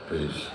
Peace.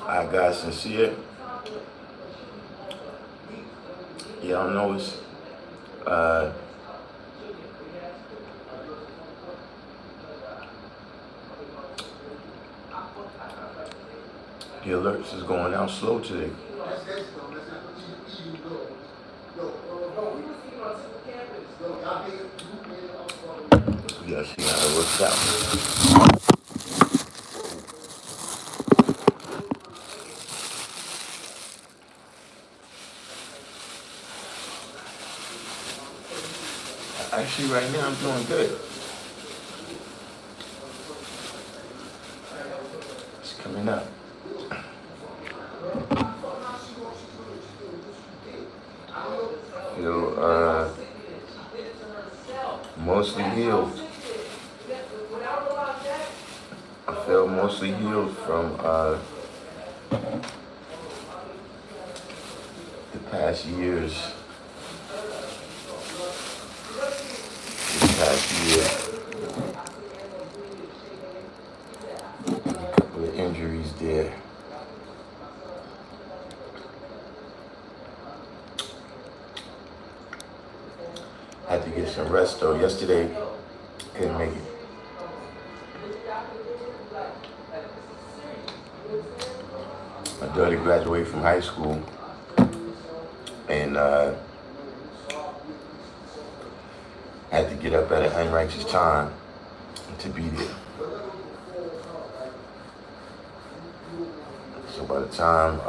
I got sincere. Y'all know it's the alerts is going out slow today. We gotta see how it works out. Actually, right now I'm doing good. It's coming up. Feel mostly healed. I feel mostly healed from the past years. Past year, a couple of injuries there. Had to get some rest though. Yesterday, couldn't make it. My daughter graduated from high school, and had to get up at an unrighteous time to be there. So by the time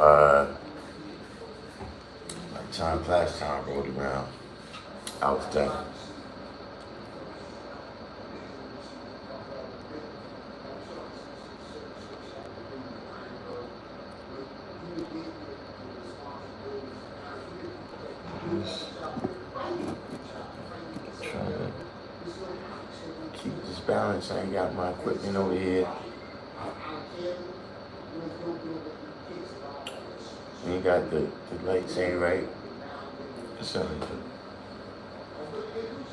class time rolled around, I was done. Keep this balance. I ain't got my equipment over here. Ain't got the lights ain't right. So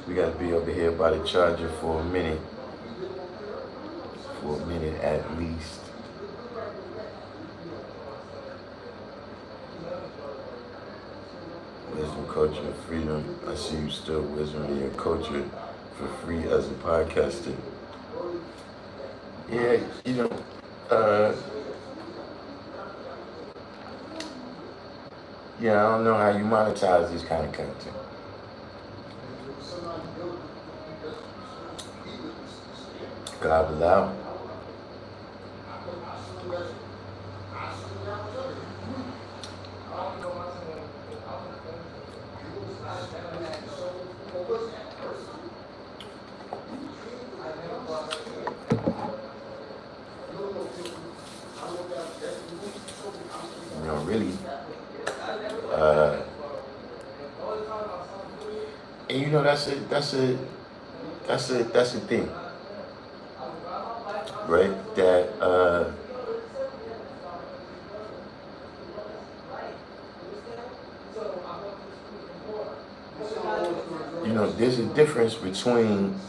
we gotta be over here by the charger for a minute. For a minute at least. Wisdom, culture, and freedom. I see you still wisdom in your culture for free as a podcaster. Yeah, you know, yeah, I don't know how you monetize this kind of content. Gobble out. And you know, that's a thing, right? That you know, there's a difference between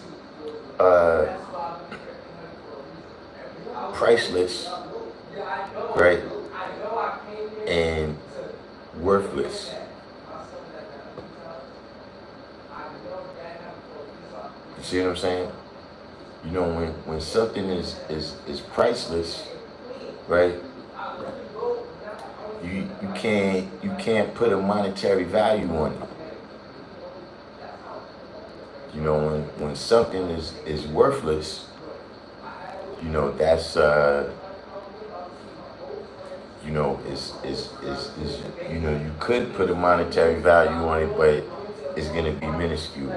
priceless, right, and worthless. You see what I'm saying? You know, when something is priceless, right? You can't put a monetary value on it. You know, when something is worthless, you know, that's you know, is you know, you could put a monetary value on it, but it's gonna be minuscule.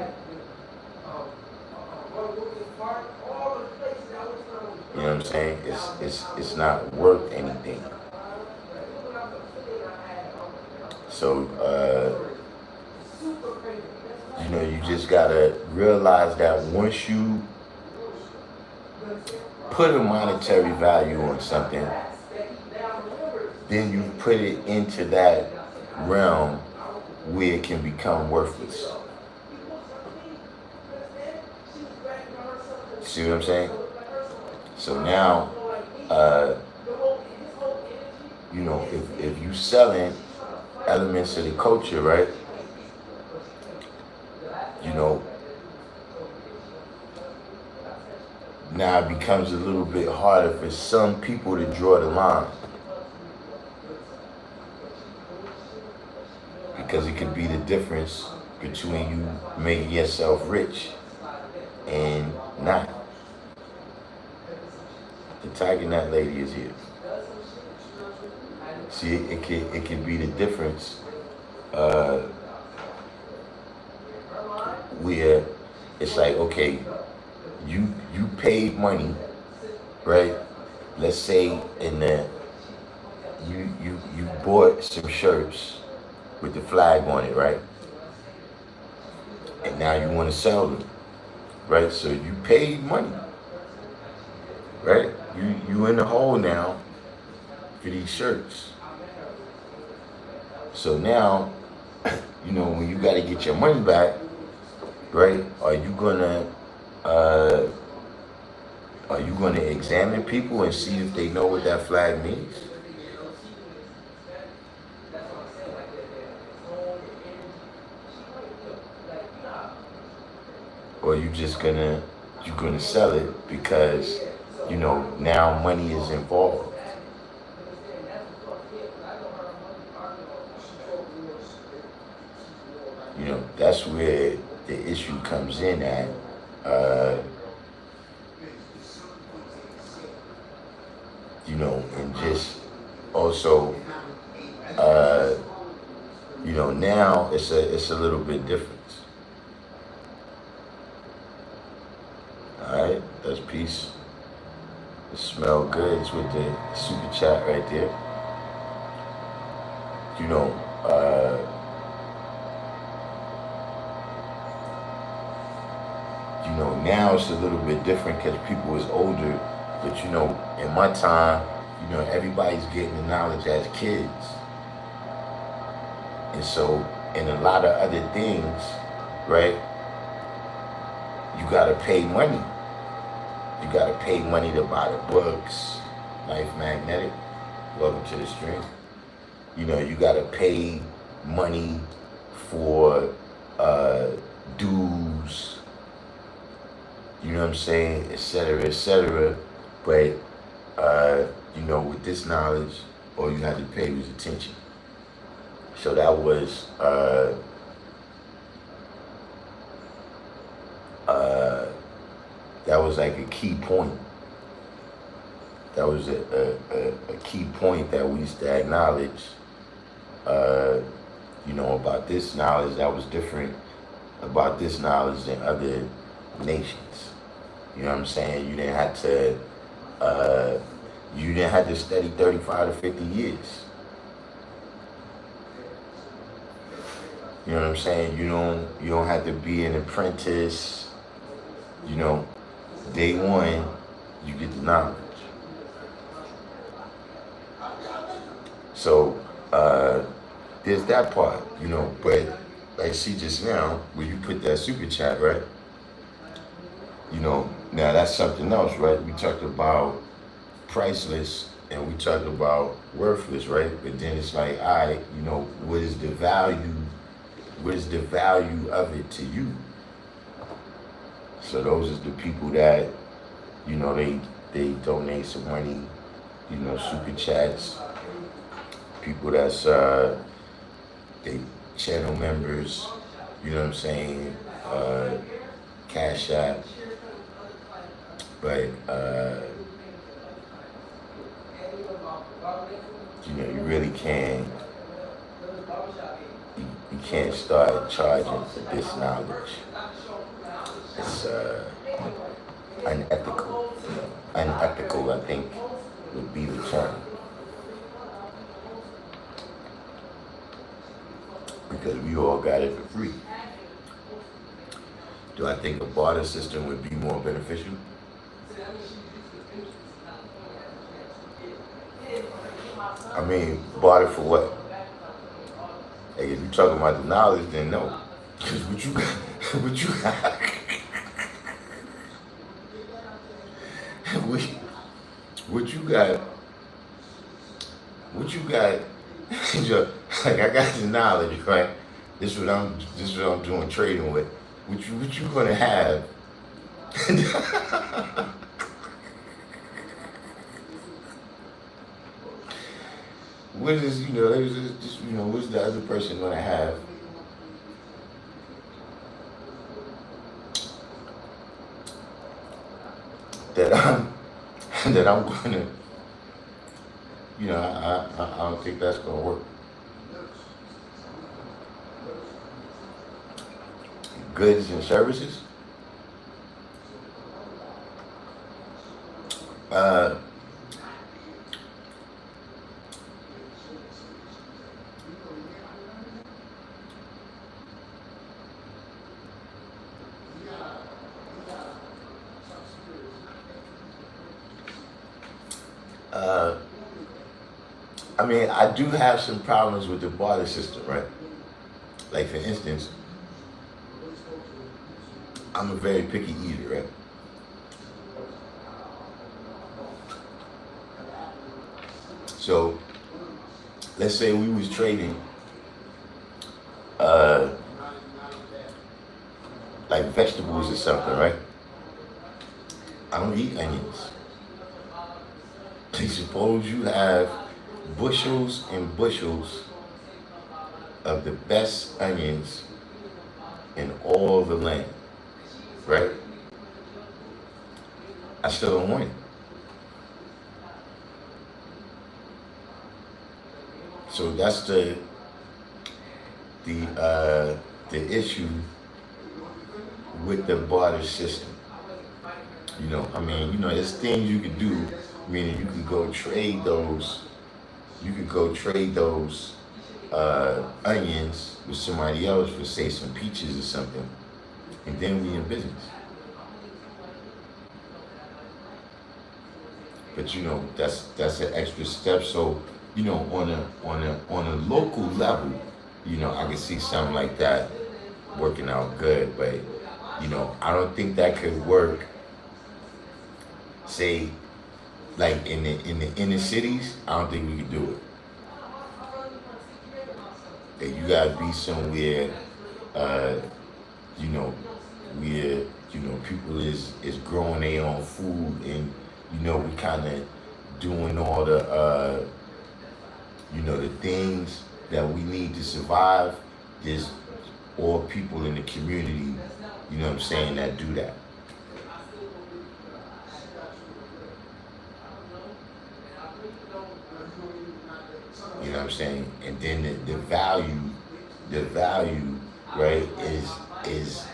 You know what I'm saying? It's not worth anything. So you know, you just gotta realize that once you put a monetary value on something, then you put it into that realm where it can become worthless. See what I'm saying? So now, you know, if you selling elements of the culture, right? You know, now it becomes a little bit harder for some people to draw the line. Because it could be the difference between you making yourself rich and not. The Tiger Nut lady is here. See, it could be the difference where it's like, okay, you paid money, right? Let's say you bought some shirts with the flag on it, right? And now you want to sell them, right? So you paid money, right? You in the hole now for these shirts. So now, you know, when you got to get your money back, right? Are you gonna examine people and see if they know what that flag means? Or you just gonna sell it because, you know, now money is involved. You know, that's where the issue comes in at. You know, and just also, you know, now it's a little bit different. All right, that's peace. It smell good. It's with the super chat right there. You know, now it's a little bit different because people is older. But you know, in my time, you know, everybody's getting the knowledge as kids. And so, in a lot of other things, right, you gotta pay money. You gotta pay money to buy the books. Life Magnetic, welcome to the stream. You know, you gotta pay money for dues, you know what I'm saying, et cetera, et cetera. But, you know, with this knowledge, all you had to pay was attention. So that was, like a key point. That was a key point that we used to acknowledge, you know, about this knowledge that was different about this knowledge than other nations. You know what I'm saying? You didn't have to study 35 to 50 years. You know what I'm saying? You don't have to be an apprentice. You know, day one, you get the knowledge. So there's that part, but like see just now, when you put that super chat, right? Now that's something else, right? We talked about priceless and we talked about worthless, right? But then it's like, all right, what is the value? What is the value of it to you? So those are the people that, they donate some money, super chats. People that's they channel members, you know what I'm saying? Cash App. But you really can't you can't start charging for this knowledge. It's unethical. Unethical, I think, would be the term. Because we all got it for free. Do I think a barter system would be more beneficial? I mean, barter for what? Hey, if you're talking about the knowledge, then no. Because what you got, what you got, what you got, like I got the knowledge, right? This is what I'm doing trading with. What you gonna have? What is what's the other person gonna have? That I'm gonna, I don't think that's gonna work. Goods and services. I mean, I do have some problems with the barter system, right? Like for instance, I'm a very picky eater, right? So let's say we was trading like vegetables or something, right? I don't eat onions. Suppose you have bushels and bushels of the best onions in all the land, right? I still don't want it. So that's the issue with the barter system. There's things you could do, meaning you could go trade those. You could go trade those onions with somebody else for, say, some peaches or something, and then we in business. But that's an extra step. So on a local level, I can see something like that working out good. But I don't think that could work. Say, like in the inner cities, I don't think we could do it. That you gotta be somewhere, where people is growing their own food, and we kind of doing all the the things that we need to survive. There's all people in the community, that do that. You know what I'm saying? And then the value, right, is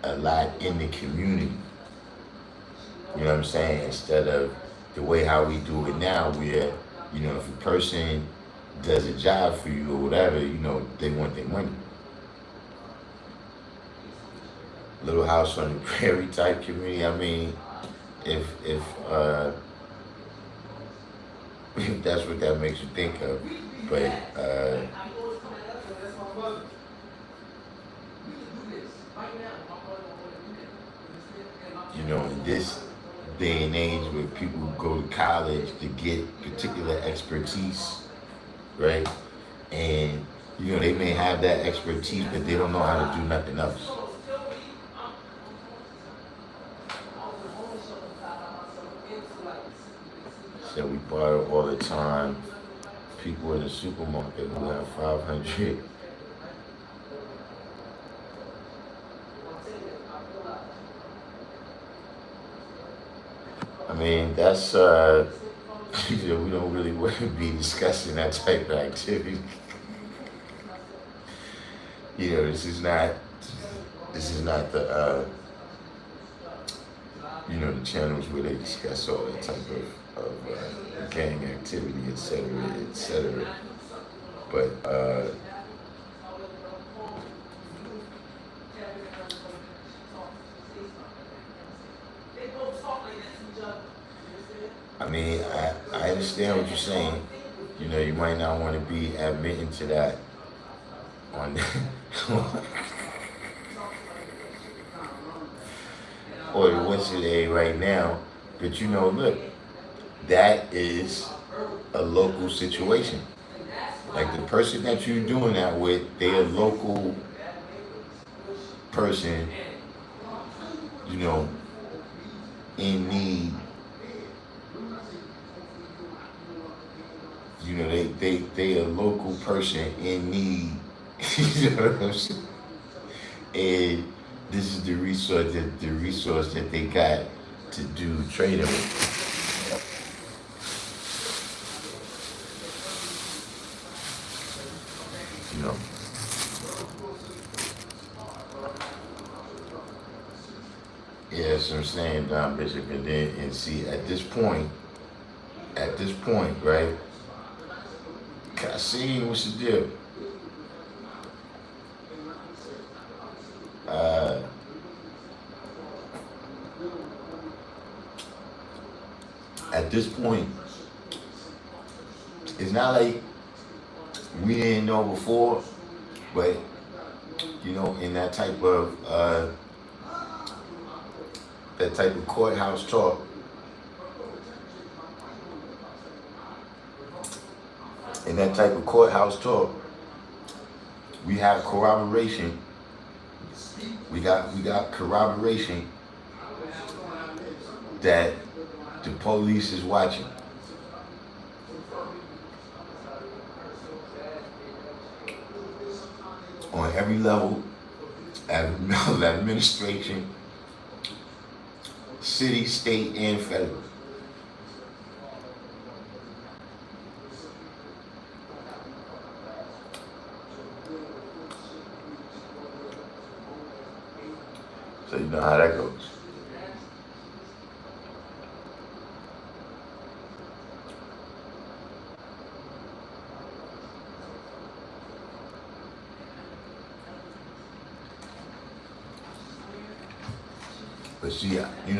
a lot in the community. You know what I'm saying? Instead of the way how we do it now, where, if a person does a job for you or whatever, they want their money. Little House on the Prairie type community. I mean, if if that's what that makes you think of, but you know, in this day and age where people go to college to get particular expertise, right? And you know, they may have that expertise, but they don't know how to do nothing else. So we borrow all the time. People in the supermarket who have 500. I mean, that's you know, we don't really want to be discussing that type of activity. You know, this is not the you know, the channels where they discuss all that type of gang activity, etc., etc. But I mean, I understand what you're saying. You know, you might not want to be admitting to that on or what's today right now. But you know, look, that is a local situation. Like the person that you're doing that with, they're a local person, you know, in need. You know, they a local person in need. You know what I'm saying? And this is the resource that they got to do trading with. You know. Yeah, that's what I'm saying, Don Bishop. And see, at this point, right? I see what's the deal. At this point, it's not like we didn't know before, but you know, in that type of courthouse talk, we have corroboration. We got corroboration that the police is watching. On every level, of administration, city, state, and federal. So you know how that goes. But see, in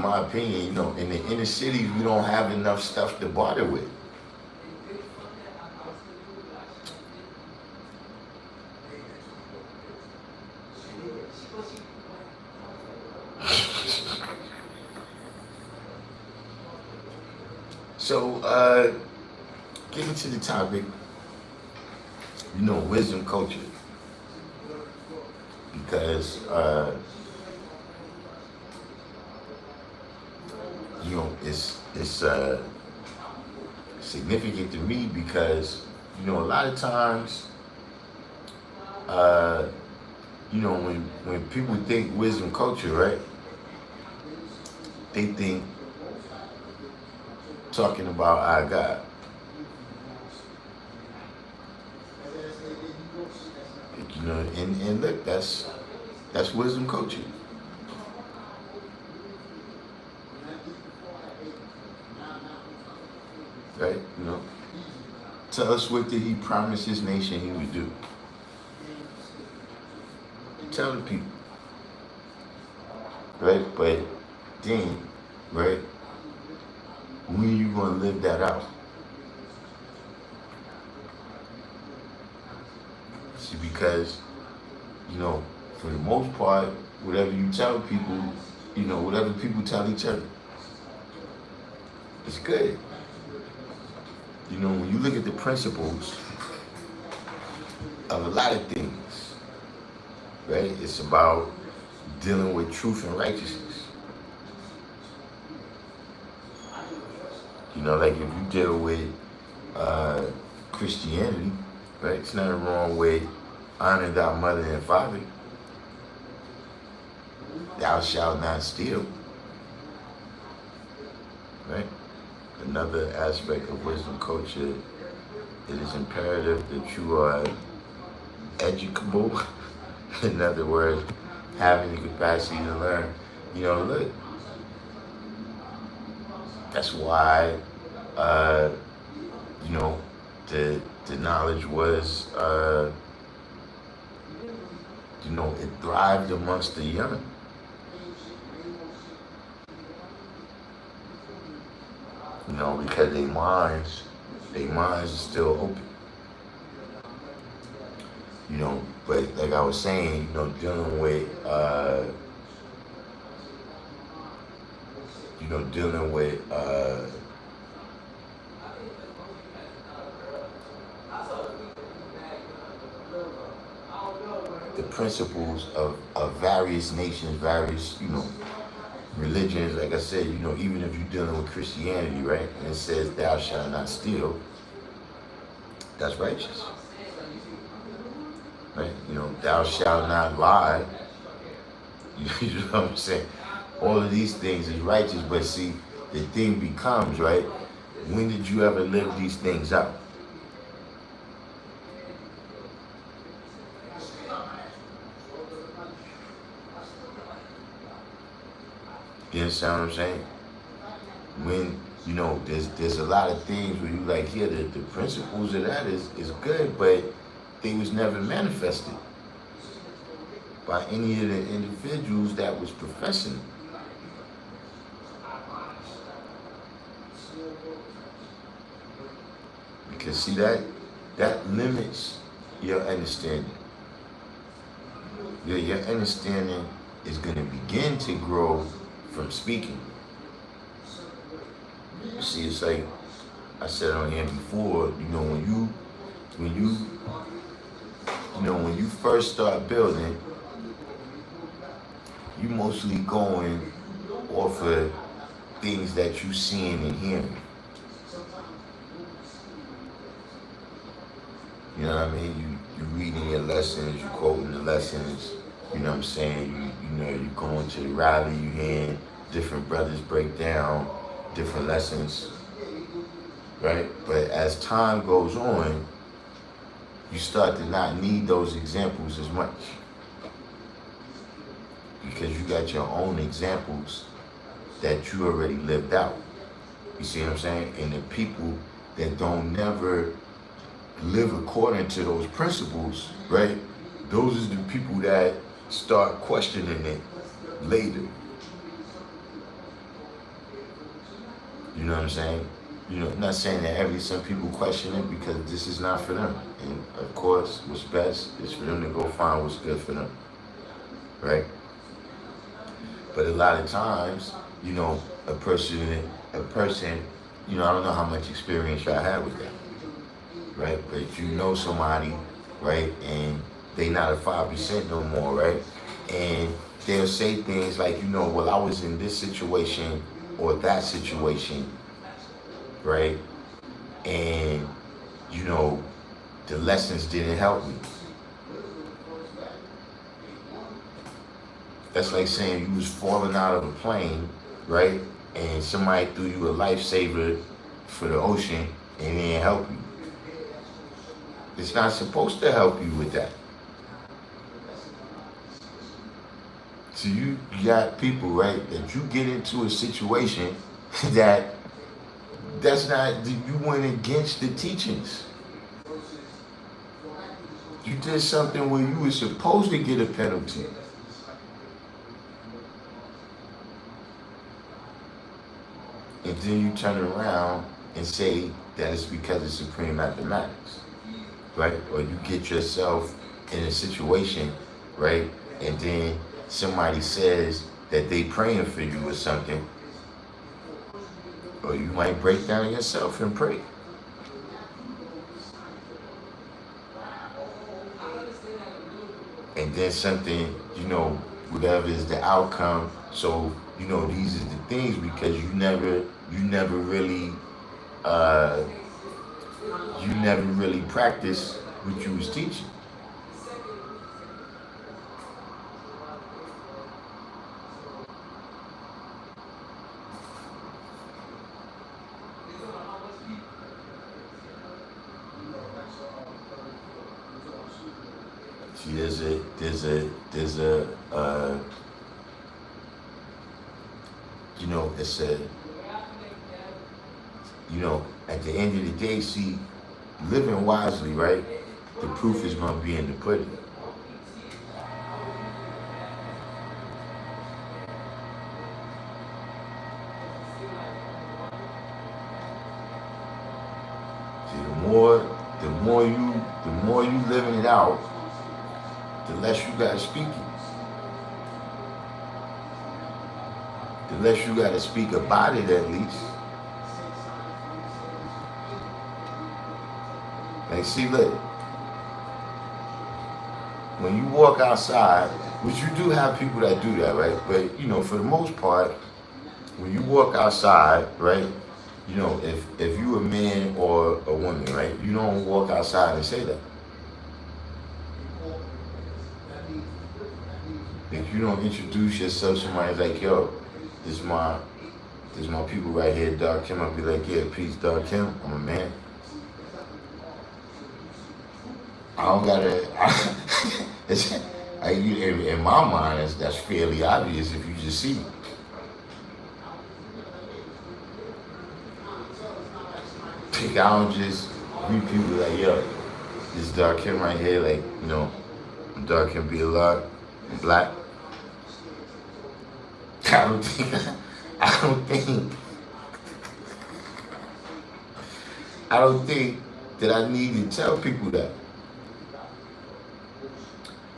my opinion, in the inner cities, we don't have enough stuff to barter with. So, getting to the topic, wisdom culture. Because, it's significant to me because, a lot of times, when people think wisdom culture, right, they think talking about our God. And look, that's wisdom culture. Right? Tell us what did he promise his nation he would do. tell the people, right? But then, right, when you gonna live that out? See, because, you know, for the most part, whatever you tell people, you know, whatever people tell each other, it's good. You know, when you look at the principles of a lot of things, right, it's about dealing with truth and righteousness. You know, like if you deal with Christianity, right, it's nothing wrong with honor thy mother and father. Thou shalt not steal. Right? Another aspect of wisdom culture, it is imperative that you are educable. In other words, having the capacity to learn. You know, look, that's why, you know, the knowledge was, you know, it thrived amongst the young. You know, because their minds are still open. You know, but like I was saying, you know, dealing with, the principles of various nations, various, you know, religions. Like I said, you know, even if you're dealing with Christianity, right, and it says thou shalt not steal, that's righteous. Right? You know, thou shalt not lie. You know what I'm saying? All of these things is righteous, but see, the thing becomes, right, when did you ever live these things out? You understand what I'm saying? When, you know, there's a lot of things where you like, yeah, the principles of that is good, but they was never manifested by any of the individuals that was professing. Because see, that limits your understanding. Your understanding is going to begin to grow from speaking. See, it's like I said on here before, you know, when you first start building, you mostly going off of things that you seeing and hearing. You know what I mean? You reading your lessons, you quoting the lessons, you know what I'm saying? You know, you going to the rally, you hearing different brothers break down different lessons, right? But as time goes on, you start to not need those examples as much, because you got your own examples that you already lived out. You see what I'm saying? And the people that don't never live according to those principles, right? Those are the people that start questioning it later. You know what I'm saying? You know, not saying that some people question it, because this is not for them. And of course, what's best is for them to go find what's good for them, right? But a lot of times, you know, a person, you know, I don't know how much experience y'all had with that, right? But you know somebody, right, and they not a 5% no more, right? And they'll say things like, you know, well, I was in this situation or that situation, right? And, you know, the lessons didn't help me. That's like saying you was falling out of a plane, right? And somebody threw you a lifesaver for the ocean and it didn't help you. It's not supposed to help you with that. So you got people, right, that you get into a situation that's not, you went against the teachings. You You did something where you were supposed to get a penalty. And then you turn around and say that it's because of supreme mathematics, right? Or you get yourself in a situation, right? And then somebody says that they praying for you or something, or you might break down yourself and pray. And then something, you know, whatever is the outcome. So, you know, these are the things because you never really practiced what you was teaching. See, there's a you know, it's a, you know, at the end of the day, see, living wisely, right? The proof is going to be in the pudding. See, the more you living it out, the less you gotta speak it. The less you gotta speak about it, at least. Like, see, look, when you walk outside, which you do have people that do that, right? But, you know, for the most part, when you walk outside, right, you know, if you a man or a woman, right, you don't walk outside and say that. If you don't introduce yourself, somebody's like, yo, this is my people right here, Darkim. I'll be like, yeah, peace, Darkim. I'm a man. I don't gotta. In my mind, that's fairly obvious if you just see me. I don't just greet people like, yo, this is Darkim right here. Like, you know, I'm Darkim Be Allah. I'm black. I don't think that I need to tell people that.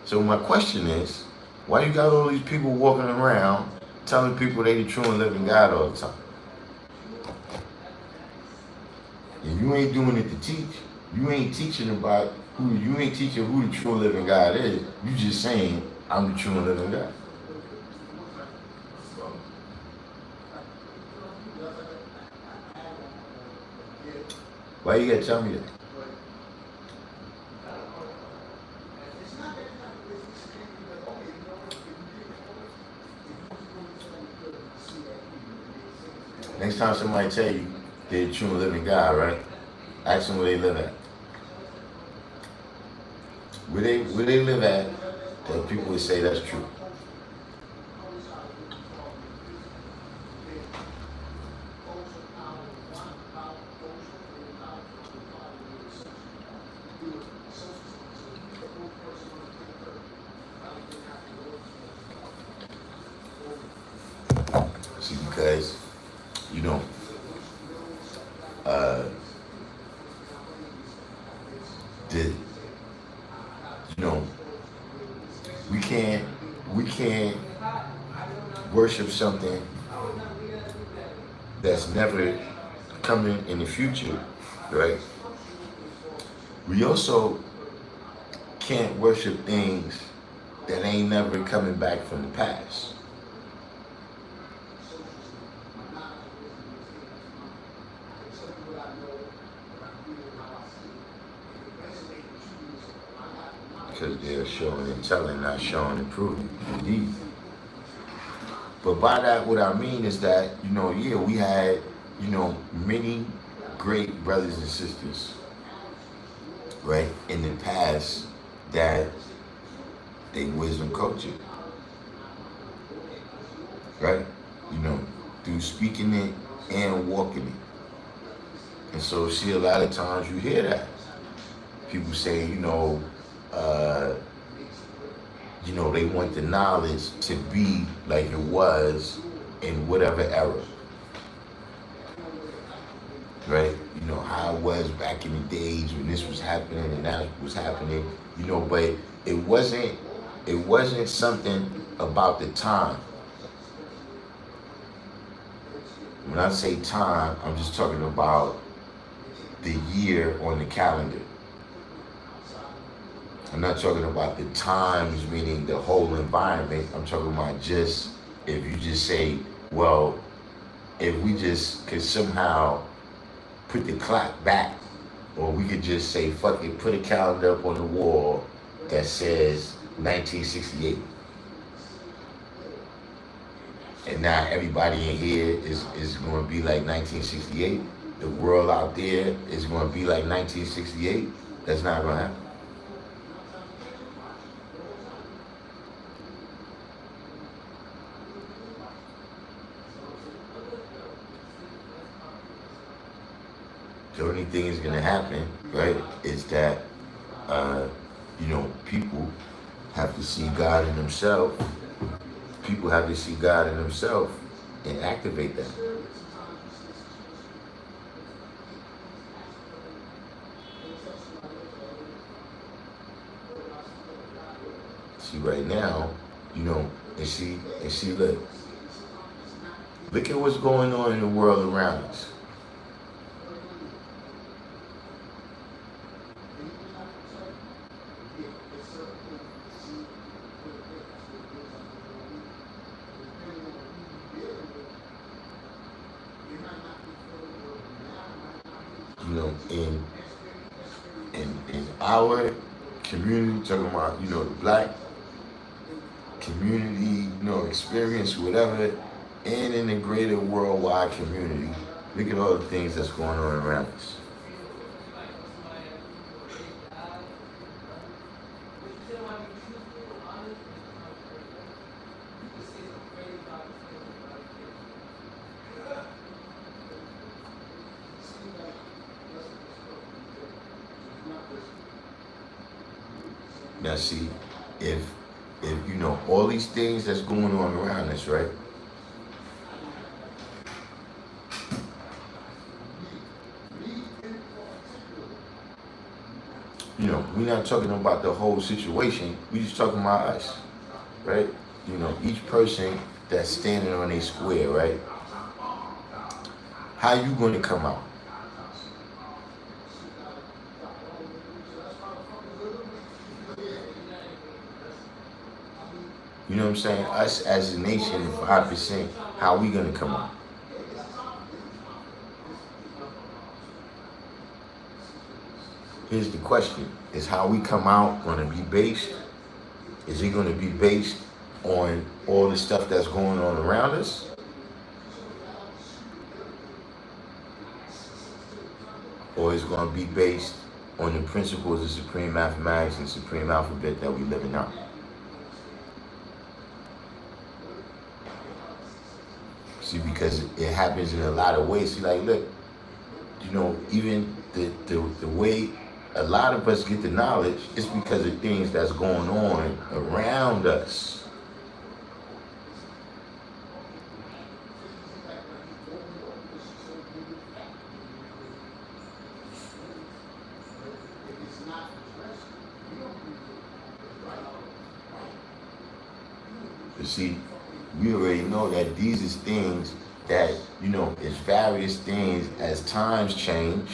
So my question is, why you got all these people walking around telling people they the true and living God all the time? And you ain't doing it to teach. You ain't teaching about you ain't teaching who the true and living God is. You just saying, I'm the true and living God. Why you gotta tell me that? Next time somebody tell you they're the true and living God, right? Ask them where they live at. Where they live at, that people would say that's true. See, because, you know, we can't worship something that's never coming in the future, right? We also can't worship things that ain't never coming back from the past. Because they're showing and telling, not showing and proving. Indeed. But by that, what I mean is that, you know, yeah, we had, you know, many great brothers and sisters, right, in the past that they wisdom culture, right? You know, through speaking it and walking it. And so, see, a lot of times you hear that. People say, you know, uh, they want the knowledge to be like it was in whatever era, right? How it was back in the days when this was happening and that was happening, but it wasn't something about the time. When I say time, I'm just talking about the year on the calendar. I'm not talking about the times, meaning the whole environment. I'm talking about just, if you just say, well, if we just could somehow put the clock back, or we could just say, fuck it, put a calendar up on the wall that says 1968. And now everybody in here is going to be like 1968. The world out there is going to be like 1968. That's not going to happen. The only thing is going to happen, right, is that, people have to see God in themselves. People have to see God in themselves and activate that. See, right now, and see, look at what's going on in the world around us. In our community, talking about, the black community, experience, whatever, and in the greater worldwide community, look at all the things that's going on around us. Now see, if all these things that's going on around us, right? We're not talking about the whole situation. We just talking about us, right? Each person that's standing on a square, right? How you going to come out? You know what I'm saying? Us as a nation, 5%, how we gonna come out? Here's the question: is how we come out gonna be based? Is it gonna be based on all the stuff that's going on around us? Or is it gonna be based on the principles of supreme mathematics and supreme alphabet that we live in out? See, because it happens in a lot of ways. See, like, look, even the way a lot of us get the knowledge is because of things that's going on around us. You see, we already know that these is things that, it's various things as times change.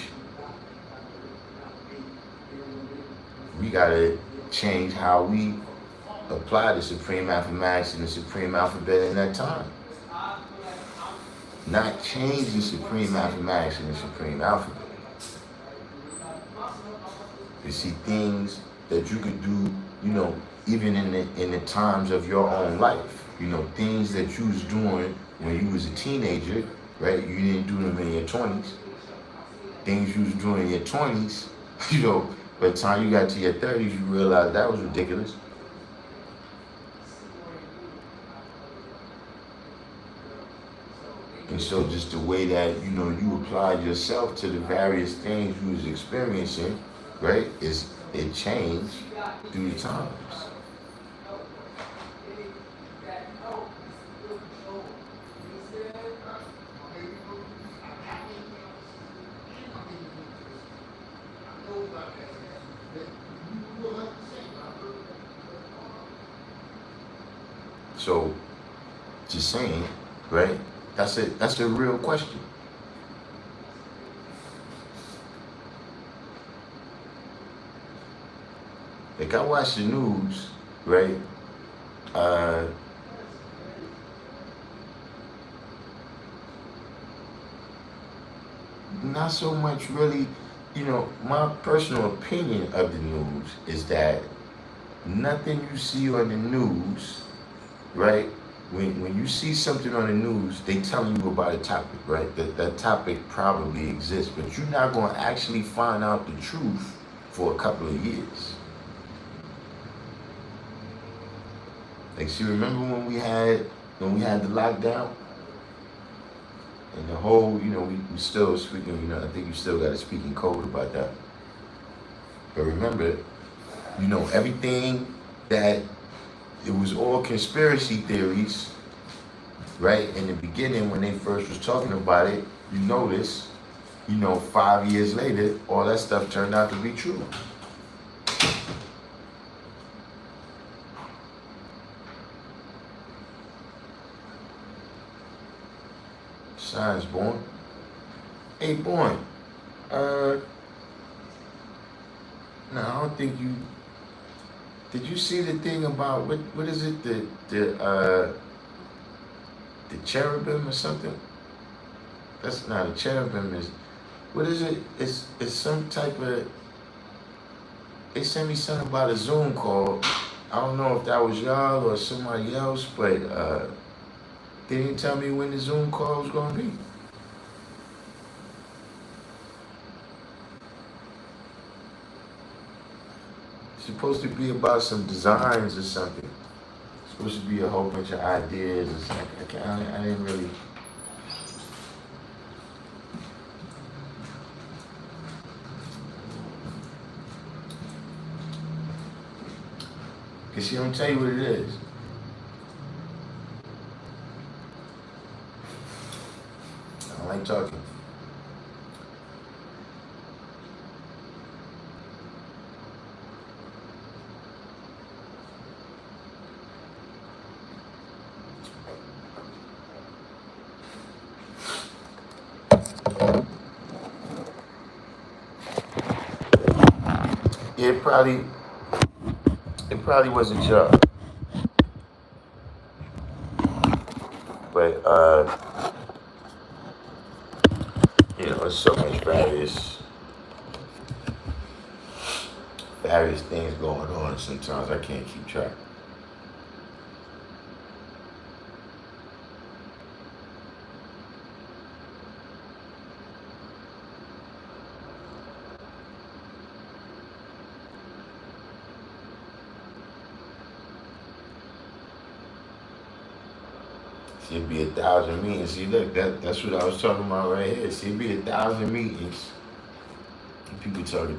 We gotta change how we apply the supreme mathematics and the supreme alphabet in that time. Not change the supreme mathematics and the supreme alphabet. You see, things that you could do, even in the times of your own life. Things that you was doing when you was a teenager, right? You didn't do them in your 20s. Things you was doing in your 20s, by the time you got to your 30s, you realized that was ridiculous. And so just the way that, you applied yourself to the various things you was experiencing, right, is it changed through the times. So, just saying, right? That's it. That's the real question. Like, I watch the news, right? Not so much really, my personal opinion of the news is that nothing you see on the news, right? When you see something on the news, they telling you about a topic, right? That topic probably exists, but you're not going to actually find out the truth for a couple of years. Like, see, remember when we had the lockdown? And the whole, we still speaking, I think you still got to speak in code about that. But remember, everything that it was all conspiracy theories, right? In the beginning, when they first was talking about it, you notice, 5 years later, all that stuff turned out to be true. Signs, Born. Hey, Born. No, I don't think you. Did you see the thing about what is it, the cherubim or something? That's not a cherubim. Is what is it? It's some type of. They sent me something about a Zoom call. I don't know if that was y'all or somebody else, but they didn't tell me when the Zoom call was gonna be. It's supposed to be about some designs or something. It's supposed to be a whole bunch of ideas or something. I didn't really. Cause she don't tell you what it is. I don't like talking. Yeah, it probably was a job. But there's so much various things going on. Sometimes I can't keep track. See, it'd be 1,000 meetings. See, look, that's what I was talking about right here. See, it'd be 1,000 meetings. And people talking.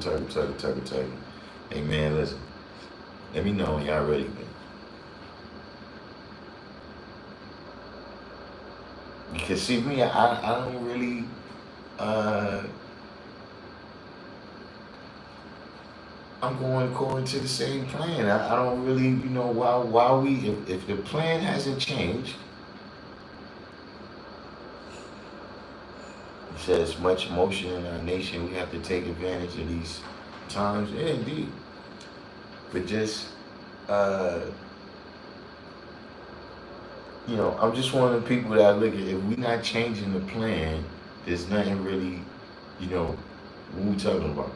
Hey, man, listen. Let me know when y'all ready, man. Because, see, me, I don't really, I'm going according to the same plan. I don't really, why we, if the plan hasn't changed, it says much motion in our nation, we have to take advantage of these times. Yeah, indeed. But just, I'm just one of the people that I look at, if we're not changing the plan, there's nothing really, what we talking about.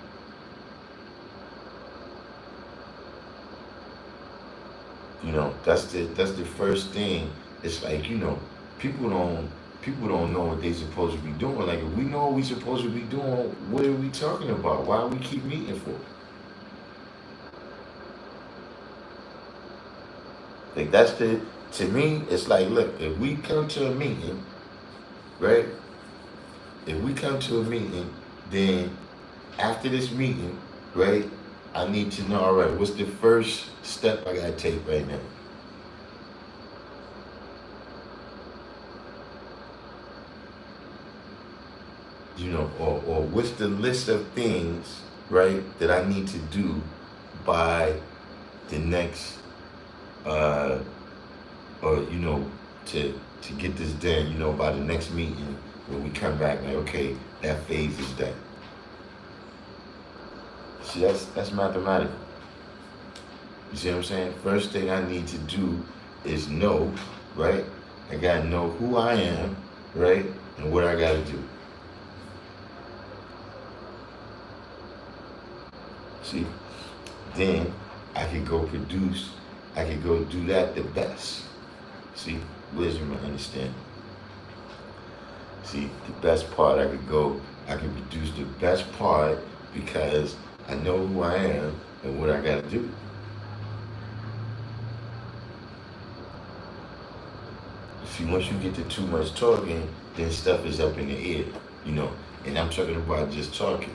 That's the first thing. It's like, people don't know what they're supposed to be doing. Like, if we know what we're supposed to be doing, what are we talking about? Why do we keep meeting for? Like, to me, it's like, look, if we come to a meeting, right? If we come to a meeting, then after this meeting, right, I need to know, all right, what's the first step I gotta take right now? You know, or what's the list of things, right, that I need to do by the next, or you know, to get this done, you know, by the next meeting when we come back, like, okay, that phase is done. See, that's mathematical. You see what I'm saying? First thing I need to do is know, right? I gotta know who I am, right, and what I gotta do. See, then I could go produce. I could go do that the best. See, wisdom and understanding. See, the best part, I can produce the best part because I know who I am and what I gotta do. See, once you get to too much talking, then stuff is up in the air, you know. And I'm talking about just talking,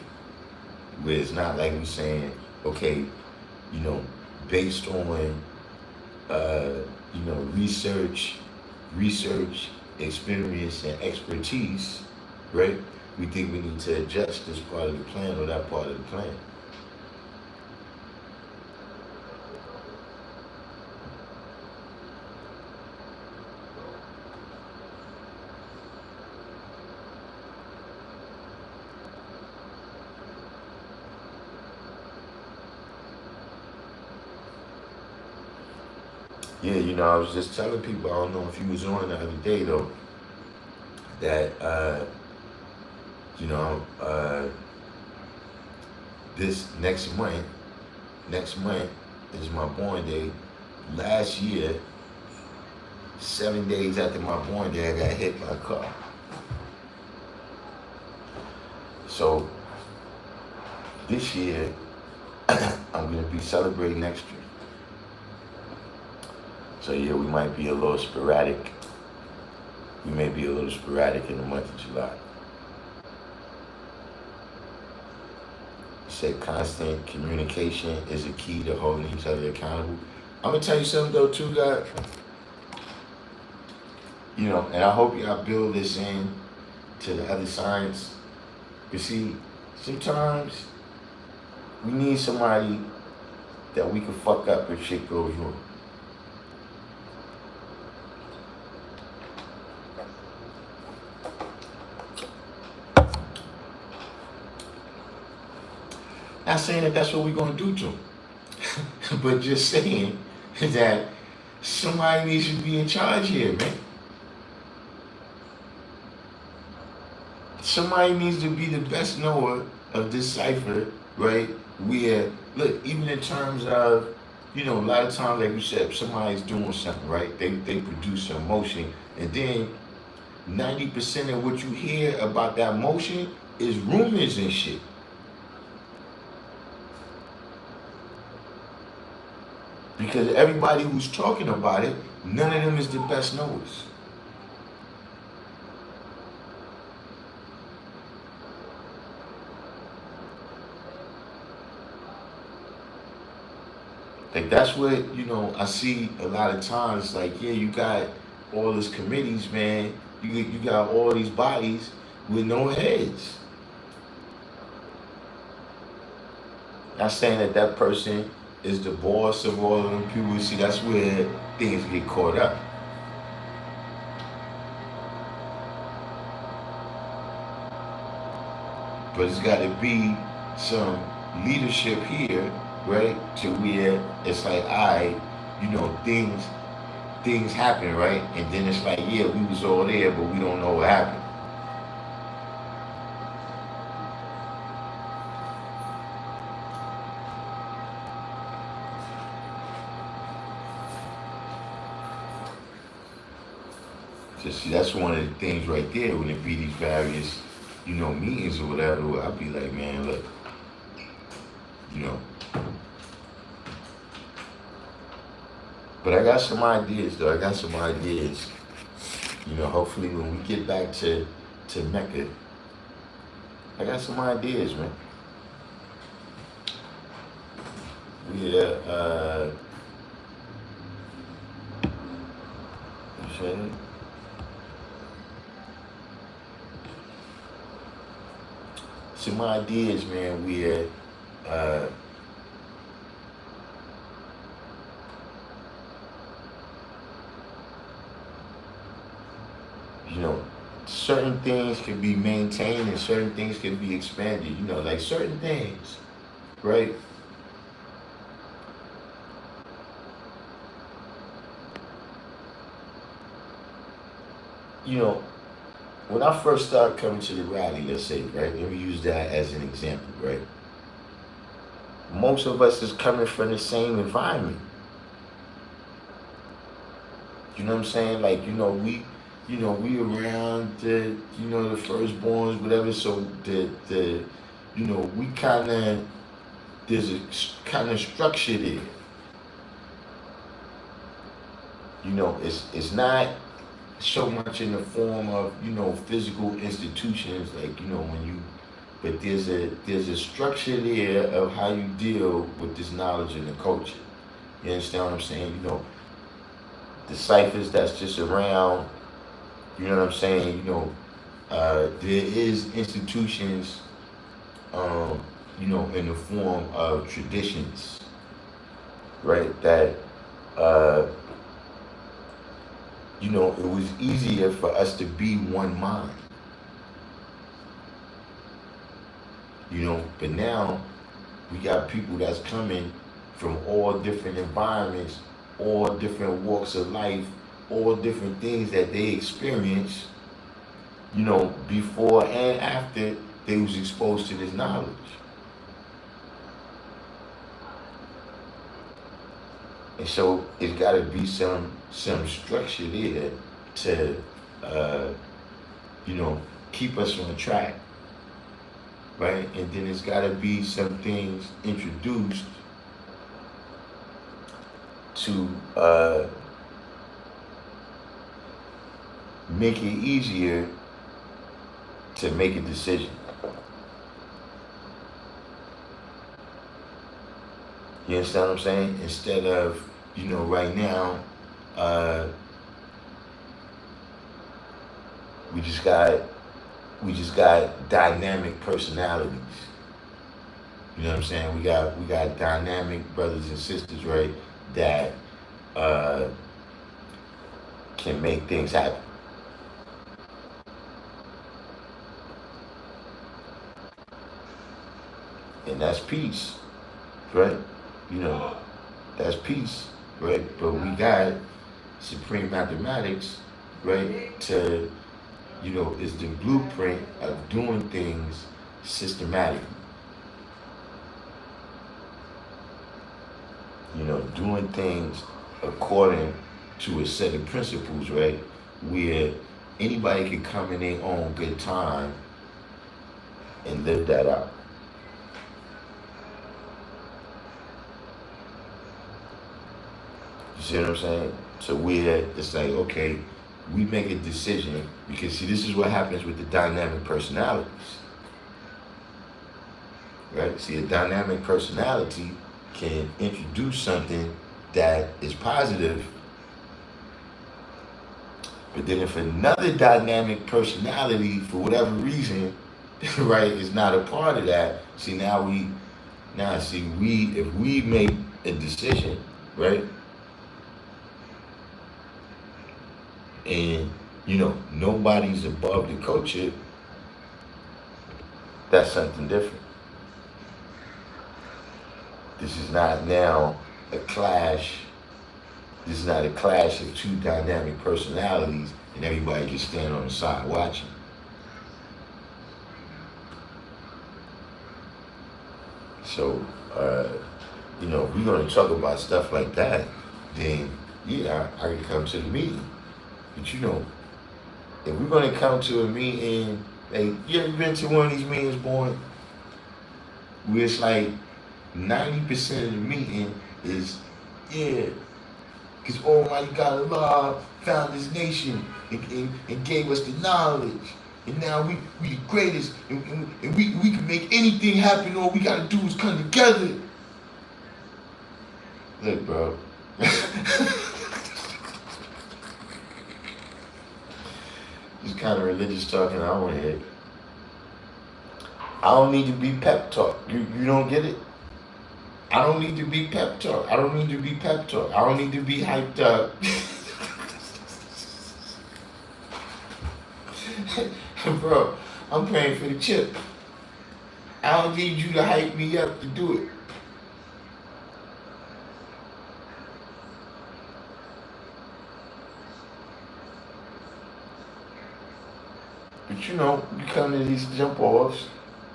where it's not like we're saying, okay, you know, based on, you know, research, experience, and expertise, right? We think we need to adjust this part of the plan or that part of the plan. Yeah, you know, I was just telling people, I don't know if you was on the other day though, that you know, this next month is my born day. Last year, 7 days after my born day, I got hit by a car. So this year, I'm gonna be celebrating next year. So yeah, we might be a little sporadic. We may be a little sporadic in the month of July. Said constant communication is a key to holding each other accountable. I'm gonna tell you something though too, God. You know, and I hope y'all build this in to the other science. You see, sometimes we need somebody that we can fuck up if shit goes wrong. Not saying that that's what we're gonna do to them, but just saying that somebody needs to be in charge here, man. Somebody needs to be the best knower of this cipher, right? Where, look, even in terms of, you know, a lot of times, like you said, somebody's doing something, right? They produce some motion, and then 90% of what you hear about that motion is rumors and shit. Because everybody who's talking about it, none of them is the best knowers. Like that's what, you know, I see a lot of times. Like, yeah, you got all these committees, man. You got all these bodies with no heads. Not saying that that person is the boss of all of them people. See, that's where things get caught up. But it's got to be some leadership here, right? To where it's like, you know, things happen, right? And then it's like, yeah, we was all there, but we don't know what happened. So see, that's one of the things right there when it be these various, you know, meetings or whatever. I'll be like, man, look, you know. But I got some ideas, though. I got some ideas. You know, hopefully when we get back to Mecca, I got some ideas, man. Yeah, so my idea is, man, uh, you know, certain things can be maintained and certain things can be expanded. You know, like certain things, right? You know, when I first started coming to the rally, let's say, right? Let me use that as an example, right? Most of us is coming from the same environment. You know what I'm saying? Like, we around the, the firstborns, whatever. So we kind of, there's a kind of structure there. You know, it's not so much in the form of, physical institutions, like, but there's a structure there of how you deal with this knowledge and the culture. You understand what I'm saying? The ciphers that's just around, you know what I'm saying? There is institutions, in the form of traditions, right? That, it was easier for us to be one mind, but now we got people that's coming from all different environments, all different walks of life, all different things that they experience, before and after they was exposed to this knowledge. And so it's got to be some structure there to, keep us on track, right? And then it's got to be some things introduced to make it easier to make a decision. You understand what I'm saying? Instead of, right now, we just got dynamic personalities. You know what I'm saying? We got dynamic brothers and sisters, right? That can make things happen. And that's peace, right? That's peace, right? But we got supreme mathematics, right? To, is the blueprint of doing things systematically. Doing things according to a set of principles, right? Where anybody can come in their own good time and live that out. You see what I'm saying? So it's like, okay, we make a decision, because see, this is what happens with the dynamic personalities, right? See, a dynamic personality can introduce something that is positive, but then if another dynamic personality, for whatever reason, right, is not a part of that, see, if we make a decision, right, and nobody's above the culture, that's something different. This is not now a clash. This is not a clash of two dynamic personalities and everybody just stand on the side watching. So, if we're going to talk about stuff like that, then yeah, I can come to the meeting. But if we're going to come to a meeting, like, you ever been to one of these meetings, boy, where it's like 90% of the meeting is, yeah, because Almighty God Allah found this nation and gave us the knowledge. And now we the greatest, and we can make anything happen. All we got to do is come together. Look, bro. This kind of religious talking I want to hear. I don't need to be pep talk. You don't get it? I don't need to be pep talk. I don't need to be pep talk. I don't need to be hyped up. Bro, I'm paying for the chip. I don't need you to hype me up to do it. But you know, you come to these jump offs,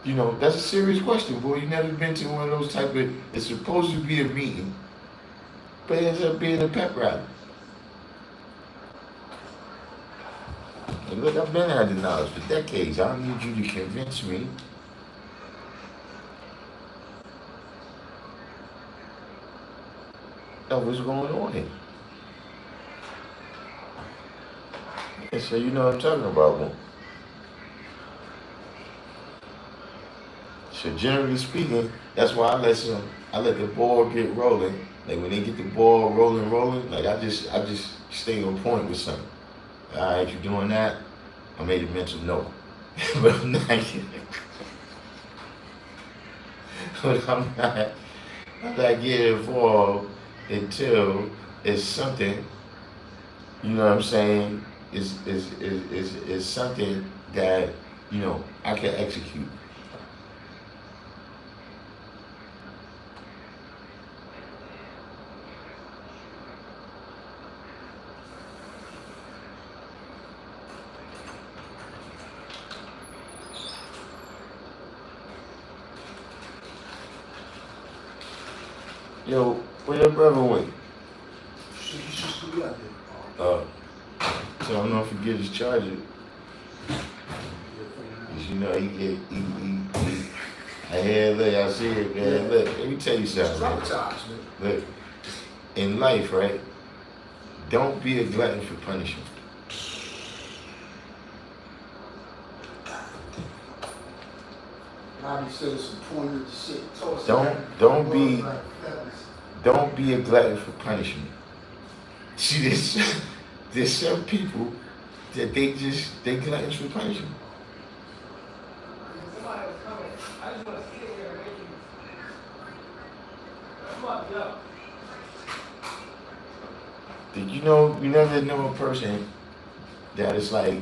you know, that's a serious question, boy. You never been to one of those type of, it's supposed to be a meeting, but it ends up being a pep rally. And look, I've been had the knowledge for decades. I don't need you to convince me. Of what's going on here. And so you know what I'm talking about, man. So generally speaking, that's why I let the ball get rolling. Like when they get the ball rolling, like I just stay on point with something. All right, you doing that? I made a mental note. But I'm not getting involved until it's something, you know what I'm saying, is something that, you know, I can execute. Yo, where your brother went? He should still be out there. So I don't know if he get his charger. Cause you know he I hear look, I see it, man. Look, let me tell you something, man. Look, in life, right? Don't be a glutton for punishment. Bobby said some pointed shit. Don't be a glutton for punishment. See, there's some people that they gluttons for punishment. Did you know, you never know a person that is like,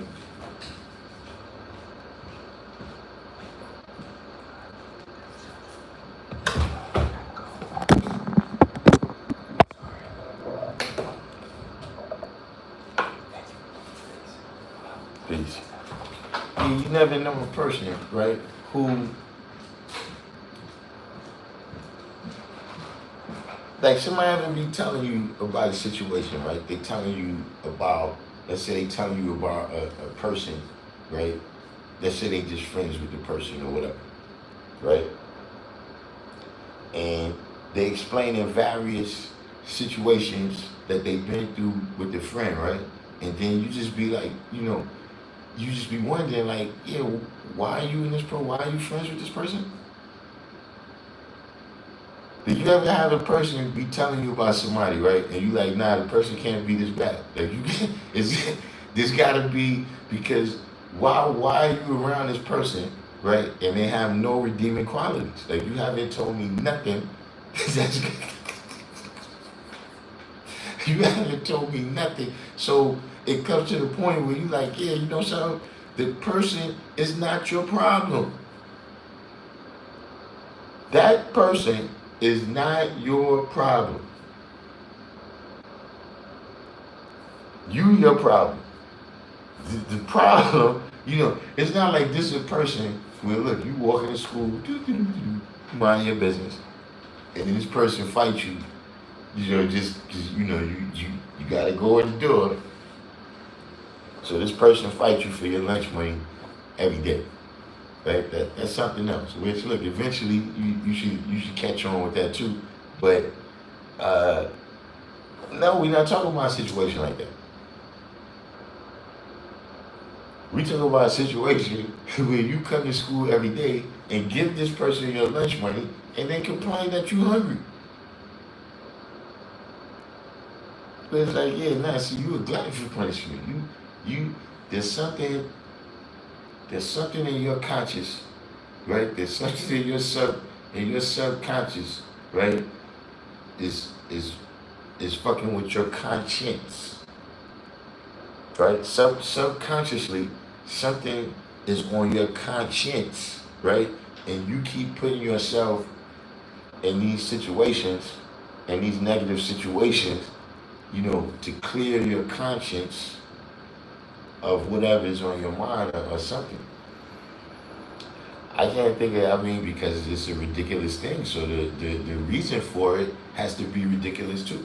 peace. You never know a person, right, who, like somebody ever be telling you about a situation, right? They telling you about, let's say they telling you about a person, right? Let's say they just friends with the person or whatever, right? And they explaining various situations that they've been through with the friend, right? And then you just be like, you know, you just be wondering like, yeah, why are you in this why are you friends with this person? Did you ever have a person be telling you about somebody, right? And you like, nah, the person can't be this bad. Like you this gotta be because why are you around this person, right? And they have no redeeming qualities. Like you haven't told me nothing. You haven't told me nothing. So it comes to the point where you like, yeah, you know something? The person is not your problem. That person is not your problem. You your problem. The problem, you know, it's not like this is a person where look, you walk into school, mind your business, and then this person fights you, you know, just because you know you gotta go in the door. So this person fights you for your lunch money every day. Right? That's something else. Which look, eventually you should catch on with that too. But no, we're not talking about a situation like that. We talking about a situation where you come to school every day and give this person your lunch money and then complain that you're hungry. But it's like, yeah, nah, see, you a glutton for punishment. You, there's something, there's something in your conscious, right? There's something in your subconscious, right? Is fucking with your conscience, right? Subconsciously, something is on your conscience, right? And you keep putting yourself in these situations, in these negative situations, to clear your conscience of whatever is on your mind or something. I can't think of, because it's a ridiculous thing. So the reason for it has to be ridiculous too.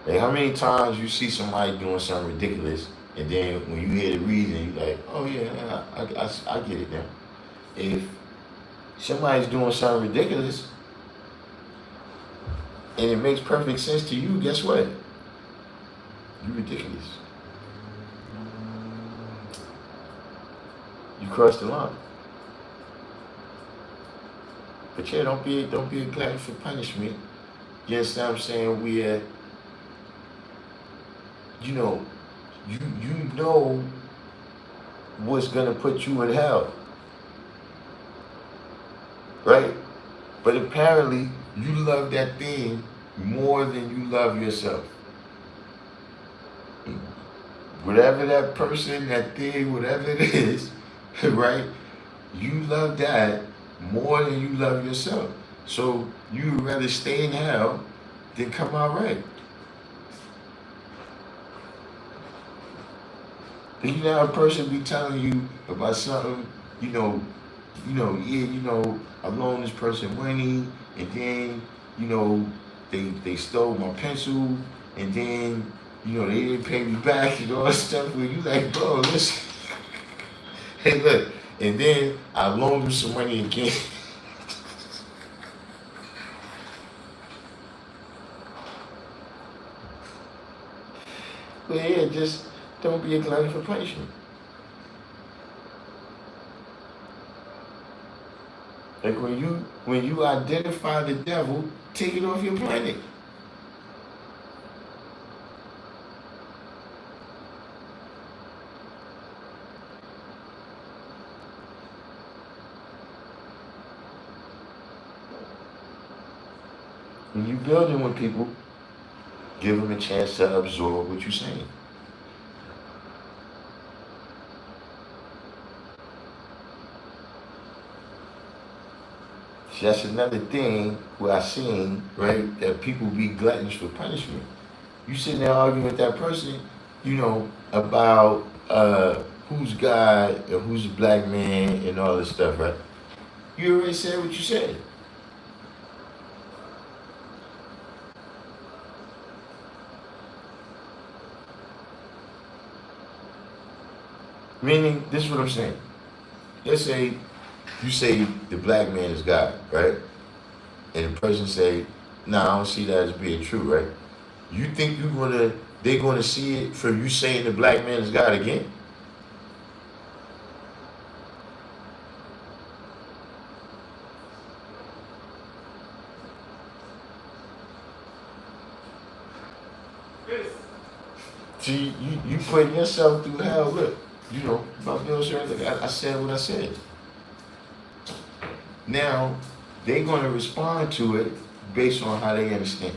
Like, how many times you see somebody doing something ridiculous, and then when you hear the reason, you're like, oh yeah, I get it now. If somebody's doing something ridiculous, and it makes perfect sense to you, guess what? You're ridiculous. You crossed the line. But yeah, don't be a glutton for punishment. You understand what I'm saying? You know what's gonna put you in hell, right? But apparently you love that thing more than you love yourself. Whatever that person, that thing, whatever it is, right? You love that more than you love yourself. So you would rather stay in hell than come out right. You know, a person be telling you about something, I loaned this person money, and then, they stole my pencil, and then, they didn't pay me back and all that stuff. Where you like, bro, listen, hey, look, and then I loaned him some money again. But yeah, just don't be a glutton for punishment. Like when you identify the devil, take it off your planet. When you building with people, give them a chance to absorb what you're saying. See, that's another thing where I seen, right, that people be gluttons for punishment. You sitting there arguing with that person, about who's God and who's a black man and all this stuff, right? You already said what you said. Meaning, this is what I'm saying. Let's say you say the black man is God, right? And the person say, nah, I don't see that as being true, right? You think they're gonna see it from you saying the black man is God again? See, you putting yourself through hell. Look, about Bill Shirley, I said what I said. Now, they're going to respond to it based on how they understand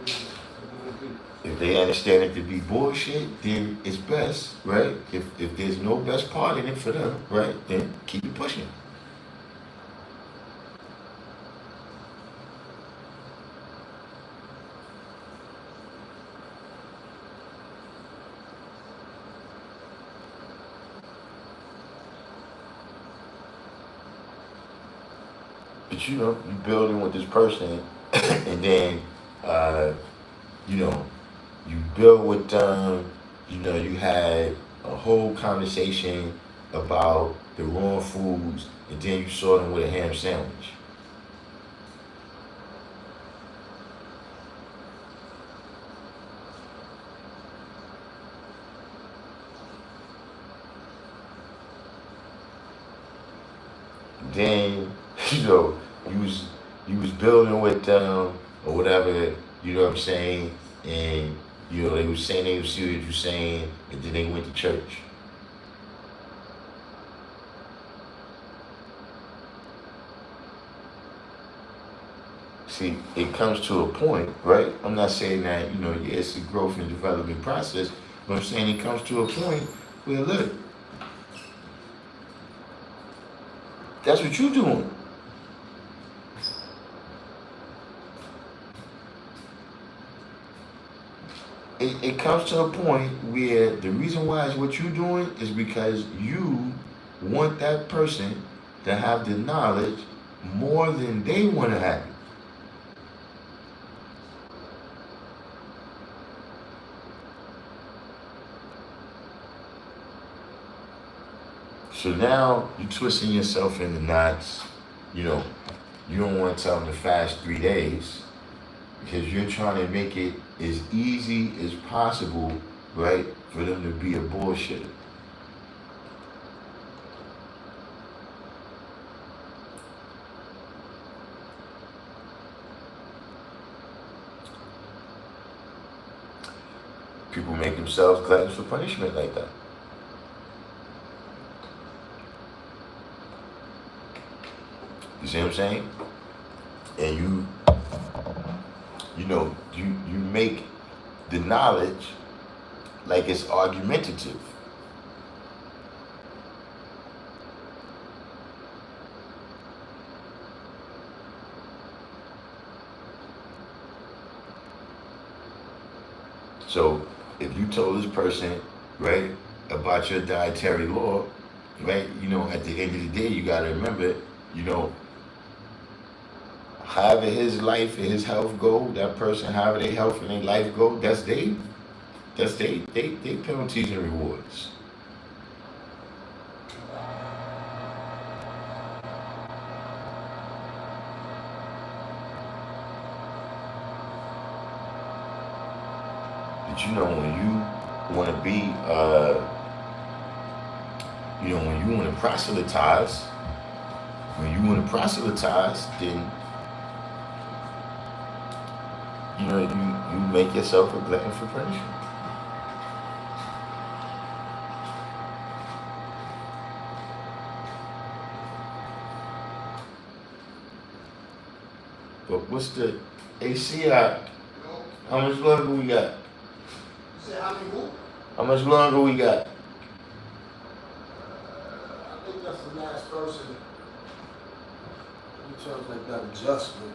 it. If they understand it to be bullshit, then it's best, right? If there's no best part in it for them, right, then keep it pushing. But you're building with this person, and then, you build with them, you had a whole conversation about the wrong foods, and then you saw them with a ham sandwich. Then You know, you was building with them or whatever, you know what I'm saying? And you know, they was saying they would see what you're saying, and then they went to church. See, it comes to a point, right? I'm not saying that, you know, yeah, it's a growth and development process, but I'm saying it comes to a point where, look, that's what you're doing. It comes to a point where the reason why is what you're doing is because you want that person to have the knowledge more than they want to have it. So now you're twisting yourself into knots. You know, you don't want to tell them to fast 3 days because you're trying to make it as easy as possible, right, for them to be a bullshitter. People make themselves gluttons for punishment like that. You see what I'm saying? And you know, you make the knowledge like it's argumentative. So if you told this person, right, about your dietary law, right, you know, at the end of the day, you got to remember, you know, however his life and his health go, that person, however their health and their life go, that's they penalties and rewards. But you know, when you want to be, you know, when you want to proselytize, then you know, you make yourself a glutton for punishment. But what's the ACI? How much longer we got? How much longer we got? I think that's the last person who tells like that adjustment.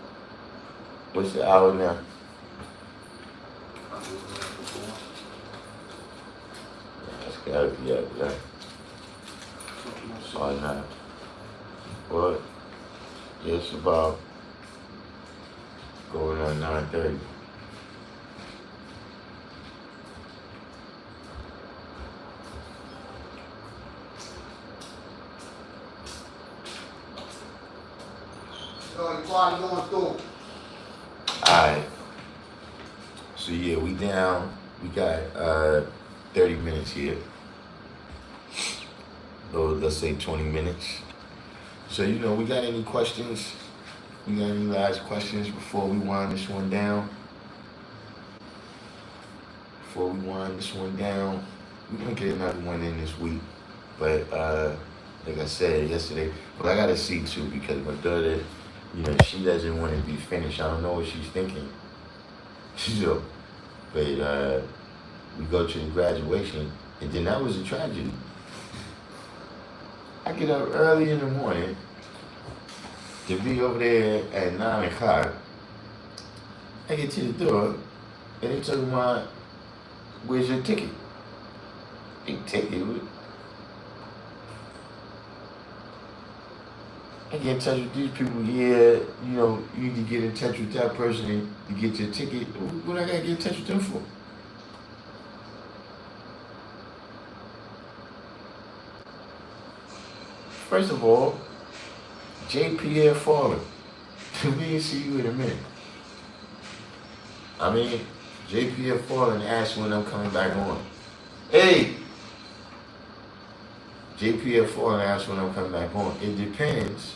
What's the hour now? That's gotta be up there. Oh, no. What? Yeah, it's about going on 9:30. So you probably going through. Alright. So yeah, we down. We got 30 minutes here. Or let's say 20 minutes. So you know, we got any questions? We got any last questions before we wind this one down? We're gonna get another one in this week. But like I said yesterday, but I gotta see too because my daughter, you know, she doesn't want to be finished. I don't know what she's thinking. So, but we go to the graduation, and then that was a tragedy. I get up early in the morning to be over there at 9 o'clock. I get to the door, and they talking about, where's your ticket? Big ticket. I get in touch with these people here, you know, you need to get in touch with that person to get your ticket. What I gotta get in touch with them for? First of all, JP had fallen. We didn't see you in a minute. I mean, JP had fallen and asked when I'm coming back on. Hey! JP had fallen and asked when I'm coming back on. It depends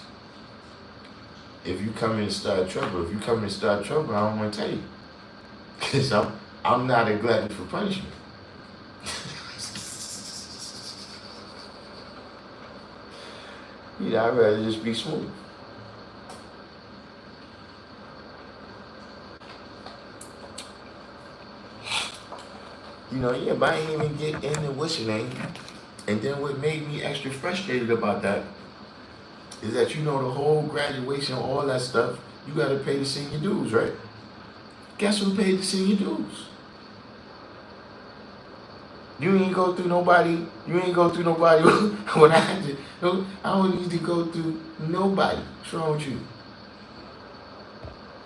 if you come in and start trouble. If you come in and start trouble, I don't want to tell you. Because I'm not a glutton for punishment. I'd rather just be smooth. But I ain't even get into what's your name. And then what made me extra frustrated about that is that the whole graduation, all that stuff, you gotta pay the senior dues, right? Guess who paid the senior dues? You ain't go through nobody when I had to. No, I don't need to go through nobody. What's wrong with you?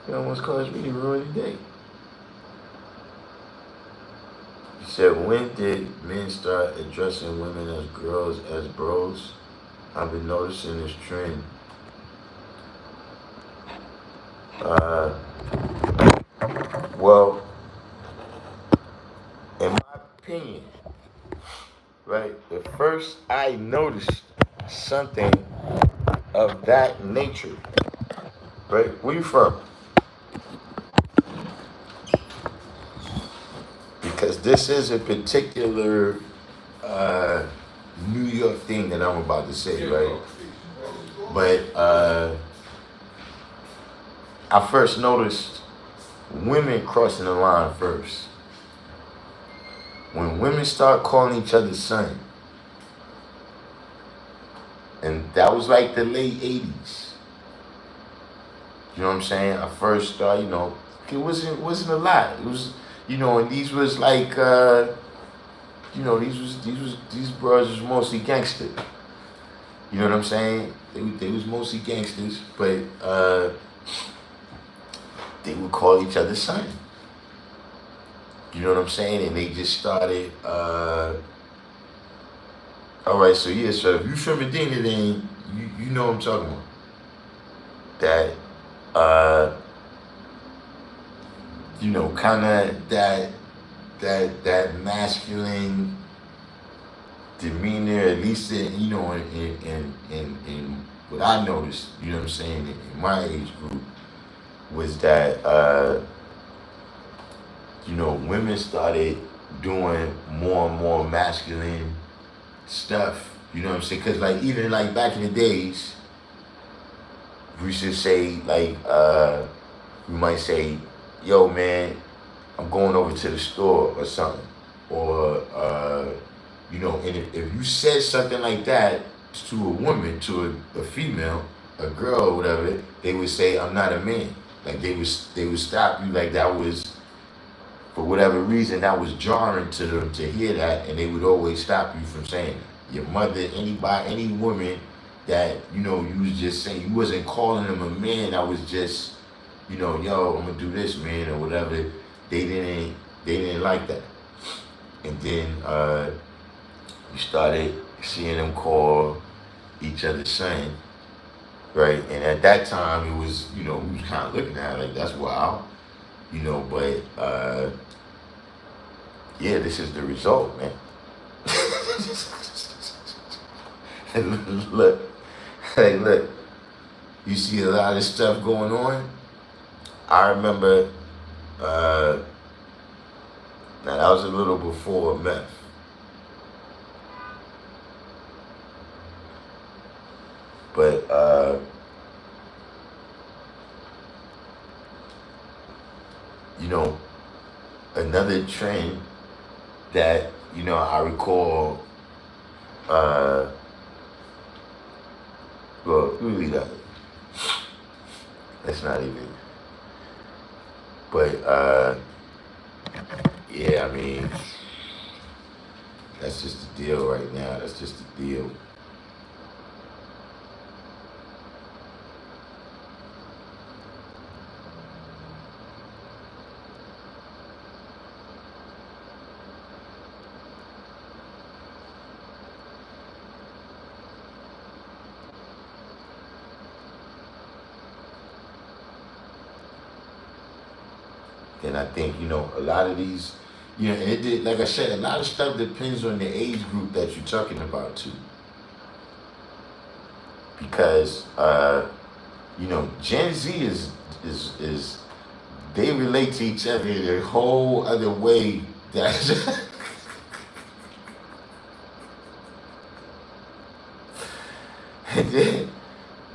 It almost caused me to ruin the day. He said, when did men start addressing women as girls, as bros? I've been noticing this trend. Well, in my opinion, right, at first I noticed something of that nature. Right? Where you from? Because this is a particular New York thing that I'm about to say, right? But I first noticed women crossing the line first. When women start calling each other son, and that was like the late 80s. You know what I'm saying? I first started, it wasn't a lot. It was, and these was like, these bros was mostly gangster. You know what I'm saying? They was mostly gangsters, but they would call each other son. You know what I'm saying? And they just started, all right, so if you from Medina, then you know what I'm talking about. That, kind of that masculine demeanor, at least in what I noticed, you know what I'm saying, in my age group, was that, women started doing more and more masculine stuff, you know what I'm saying? Because, like, even, like, back in the days, we should say, like, we might say, yo, man, I'm going over to the store or something. Or, and if you said something like that to a woman, to a female, a girl or whatever, they would say, I'm not a man. Like, they would stop you, like that was, for whatever reason, that was jarring to them to hear that, and they would always stop you from saying it. Your mother, anybody, any woman that, you was just saying, you wasn't calling them a man, that was just, yo, I'm gonna do this, man, or whatever. They didn't like that. And then you started seeing them call each other son, right? And at that time, it was, we was kind of looking at it like, that's wild, but yeah, this is the result, man. Look, you see a lot of stuff going on. I remember, now that was a little before meth. But, another trend that, I recall, well, really that. That's not even. But, yeah, I mean, that's just the deal right now. That's just the deal. And I think, a lot of these, it did, like I said, a lot of stuff depends on the age group that you're talking about too. Because You know, Gen Z is they relate to each other in a whole other way. That's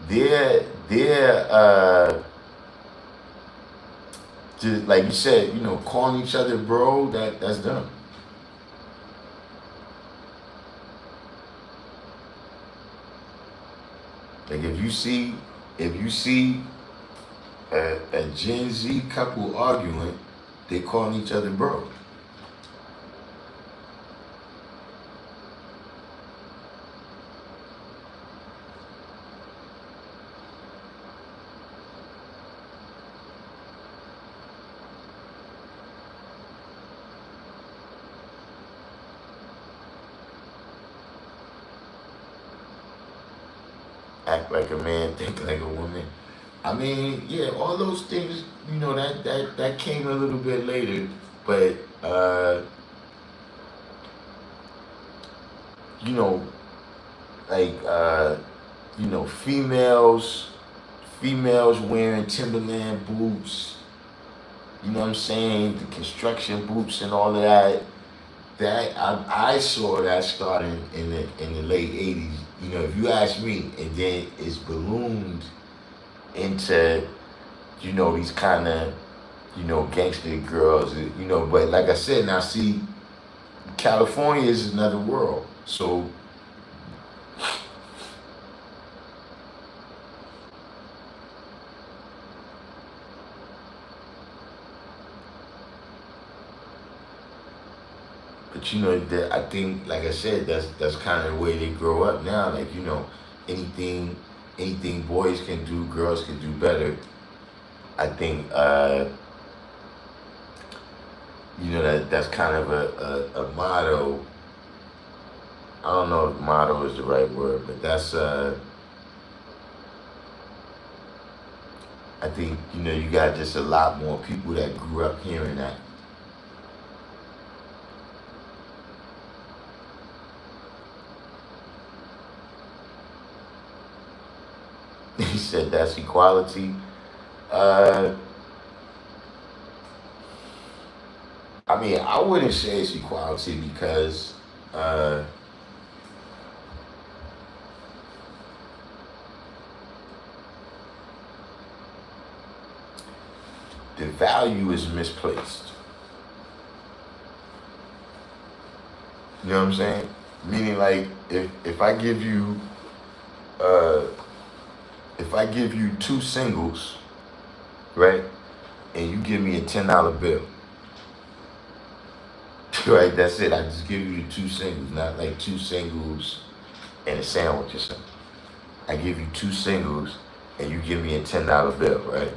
they're they're just like you said, you know, calling each other bro. That's dumb. Like if you see a Gen Z couple arguing, they calling each other bro. Act like a man, think like a woman. I mean, yeah, all those things, you know, that came a little bit later, but you know, like you know, females wearing Timberland boots, you know what I'm saying, the construction boots and all of that. That I saw that starting in the late '80s. You know, if you ask me, and then it's ballooned into, you know, these kind of, you know, gangster girls. You know, but like I said, now see, California is another world. So but you know that I think, like I said, that's kind of the way they grow up now. Like, you know, anything anything boys can do, girls can do better. I think you know that's kind of a motto. I don't know if motto is the right word, but that's I think, you know, you got just a lot more people that grew up hearing that. He said that's equality. Uh, I mean, I wouldn't say it's equality because uh, the value is misplaced. You know what I'm saying? Meaning, like, if I give you uh, if I give you two singles, right, and you give me a $10 bill, right? That's it. I just give you the two singles, not like two singles and a sandwich or something. I give you two singles and you give me a $10 bill, right?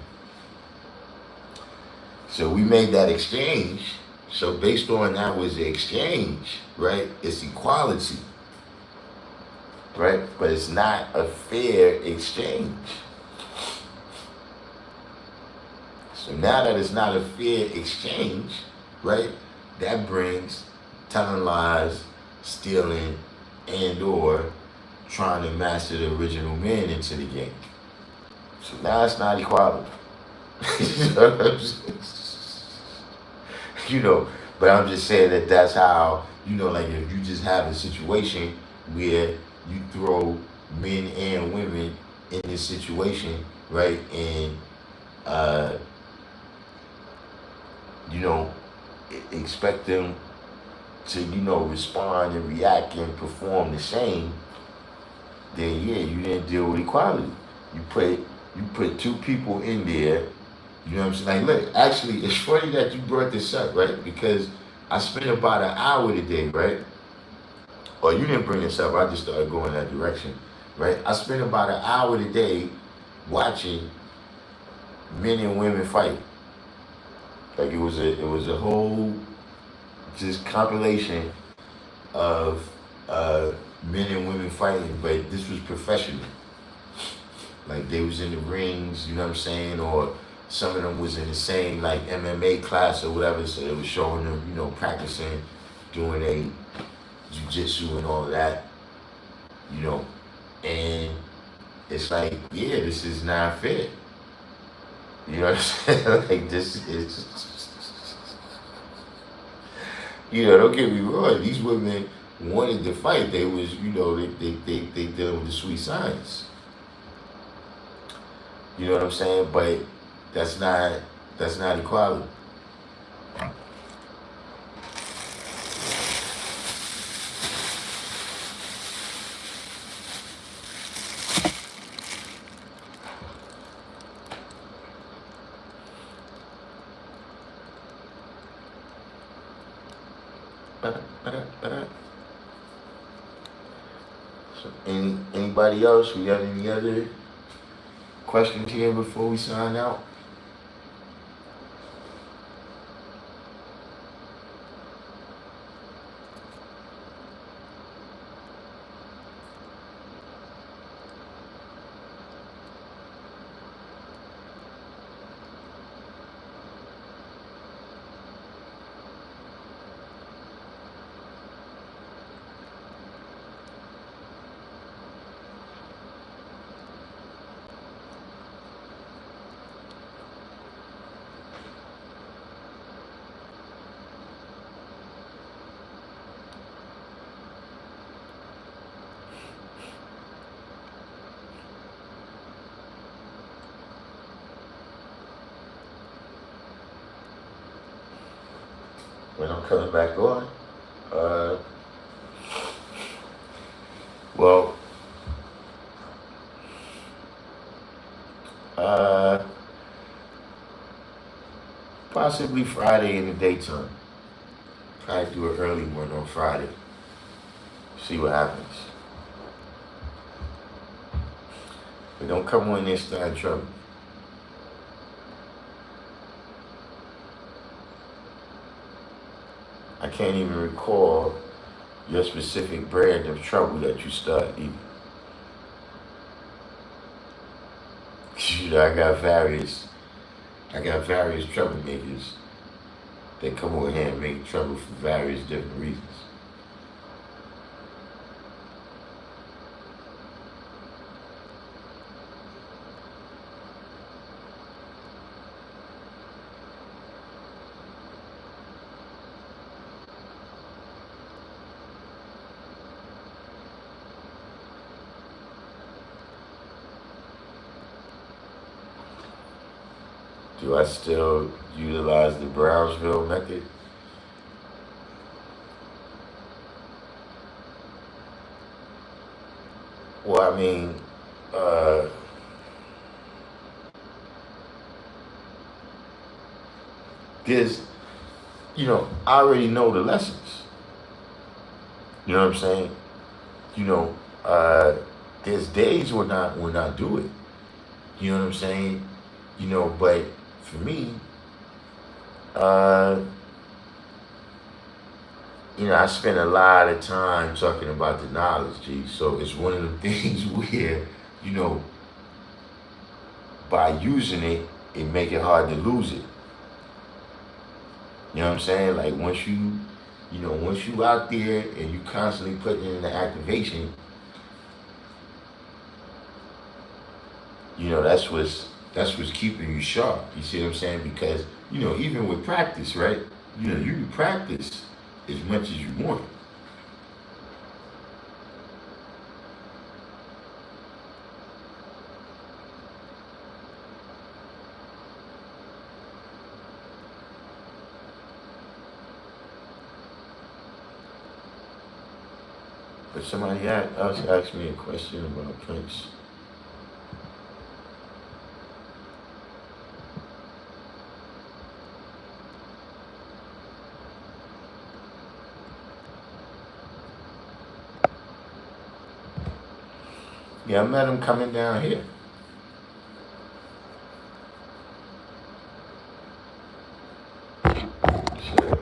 So we made that exchange. So based on that was the exchange, right? It's equality, right? But it's not a fair exchange. So now that it's not a fair exchange, right? That brings telling lies, stealing, and or trying to master the original man into the game. So now it's not equality. You know, but I'm just saying that that's how, you know, like if you just have a situation where you throw men and women in this situation, right, and uh, you know, expect them to, you know, respond and react and perform the same, then yeah, you didn't deal with equality. You put two people in there. You know what I'm saying? Like, look, actually, it's funny that you brought this up, right? Because I spent about an hour today, right? Or you didn't bring this up. I just started going that direction, right? I spent about an hour today watching men and women fight. Like it was a whole just compilation of men and women fighting, but this was professional. Like they was in the rings, you know what I'm saying, or some of them was in the same like MMA class or whatever. So it was showing them, you know, practicing, doing a jujitsu and all of that, you know, and it's like, yeah, this is not fair. You know what I'm saying? Like, this is, don't get me wrong. These women wanted to fight. They was, they dealing with the sweet science. You know what I'm saying? But that's not, that's not equality. So anybody else? We got any other questions here before we sign out? When I'm coming back on, uh, well, uh, possibly Friday in the daytime. Try to do an early one on Friday. See what happens. But don't come on there and start trouble. I can't even recall your specific brand of trouble that you started either. I got various troublemakers that come over here and make trouble for various different reasons. Do I still utilize the Brownsville method? Well, I mean, uh, there's, I already know the lessons. You know what I'm saying? You know, there's days when I do it. You know what I'm saying? But for me, I spend a lot of time talking about the knowledge, G. So it's one of the things where, by using it, it make it hard to lose it. You know what I'm saying? Like once you out there and you constantly putting in the activation, that's what's keeping you sharp. You see what I'm saying? Because, even with practice, right? You can practice as much as you want. But somebody else asked me a question about Prince. Yeah, I met him coming down here. Shit.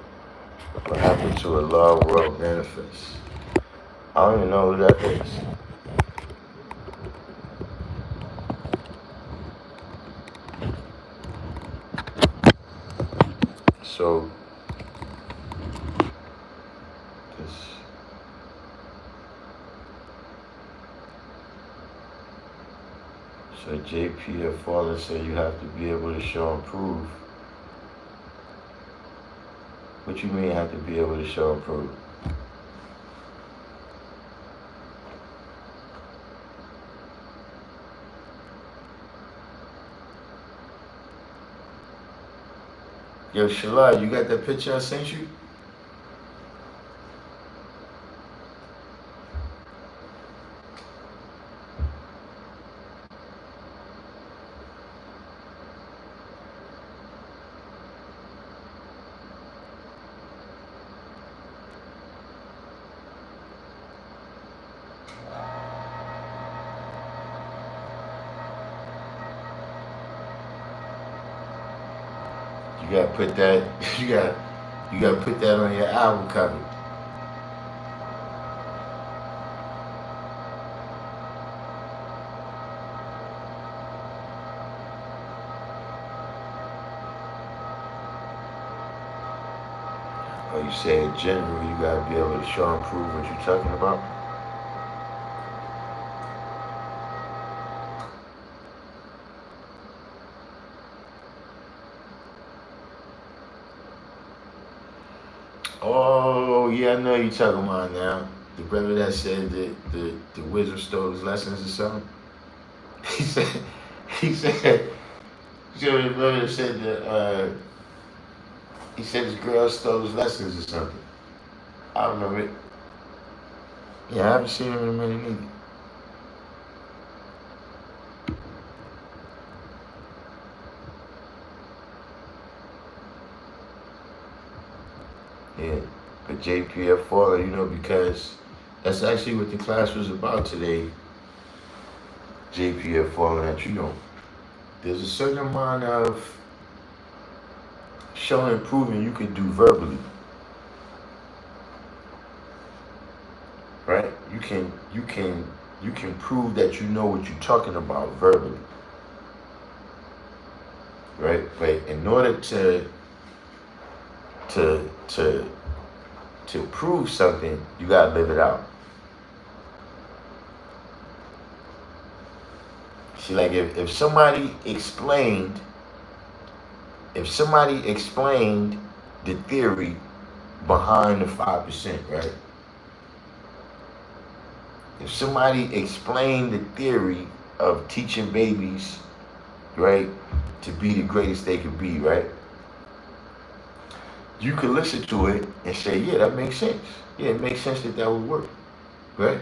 What happened to a love world manifest? I don't even know who that is. So this JPF Fallen said you have to be able to show and prove. What you mean have to be able to show and prove? Yo, Shalai, you got that picture I sent you? You gotta put that. You gotta put that on your album cover. Oh, you say in general, you gotta be able to show and prove what you're talking about. Oh, yeah, I know you're talking about now. The brother that said that the wizard stole his lessons or something. He said, he said, the brother that said that, he said his girl stole his lessons or something. I remember it. Yeah, I haven't seen him in a minute either. Yeah, but JPF Faller, because that's actually what the class was about today. JPF Faller, that there's a certain amount of showing and proving you can do verbally, right? You can prove that you know what you're talking about verbally, right? But in order to prove something, you gotta live it out. See, like if somebody explained the theory behind the 5%, right? If somebody explained the theory of teaching babies, right, to be the greatest they could be, right? You could listen to it and say, yeah, that makes sense. Yeah, it makes sense that would work, right?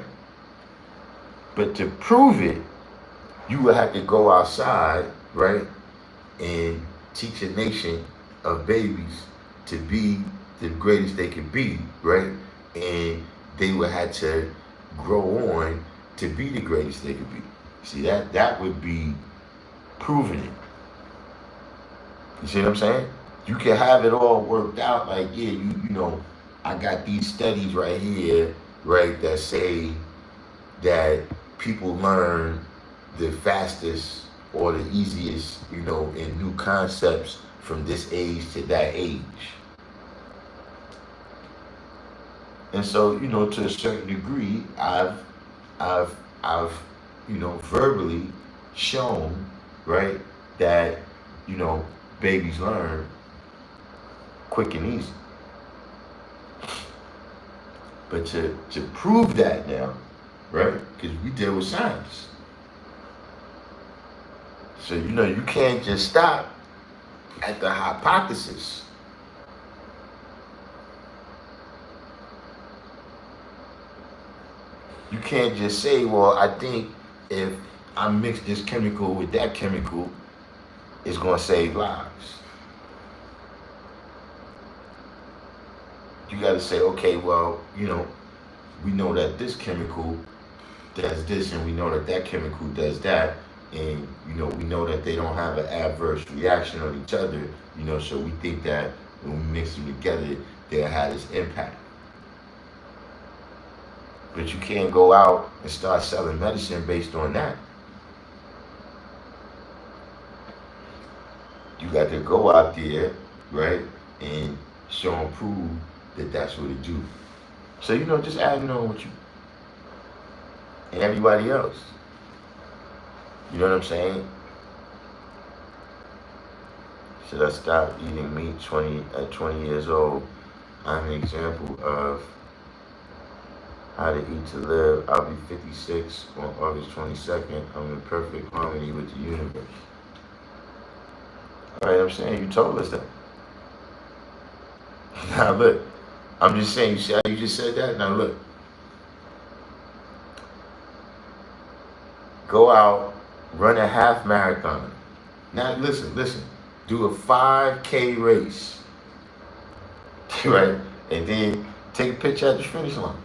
But to prove it, you would have to go outside, right, and teach a nation of babies to be the greatest they could be, right? And they would have to grow on to be the greatest they could be. See, that would be proving it. You see what I'm saying? You can have it all worked out, like, yeah, I got these studies right here, right, that say that people learn the fastest or the easiest, in new concepts from this age to that age. And so, to a certain degree, I've verbally shown, right, that, babies learn quick and easy. But to prove that now, right, because we deal with science. So, you can't just stop at the hypothesis. You can't just say, well, I think if I mix this chemical with that chemical, it's going to save lives. You got to say, okay, well, we know that this chemical does this, and we know that that chemical does that, and we know that they don't have an adverse reaction on each other, so we think that when we mix them together, they'll have this impact. But you can't go out and start selling medicine based on that. You got to go out there, right, and show and prove that that's what it do. So, just adding on with you and everybody else. You know what I'm saying? Should I stop eating meat at 20 years old? I'm an example of how to eat to live. I'll be 56 on August 22nd. I'm in perfect harmony with the universe. All right, I'm saying you told us that. Now look, I'm just saying, you see how you just said that? Now look, go out, run a half marathon. Now listen, do a 5K race, right? And then take a picture at the finish line.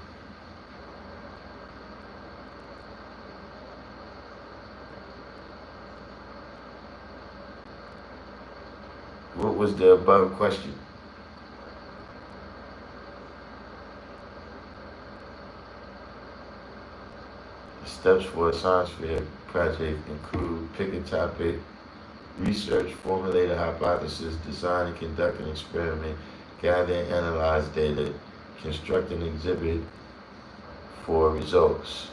What was the above question? The steps for a science fair project include pick a topic, research, formulate a hypothesis, design and conduct an experiment, gather and analyze data, construct an exhibit for results.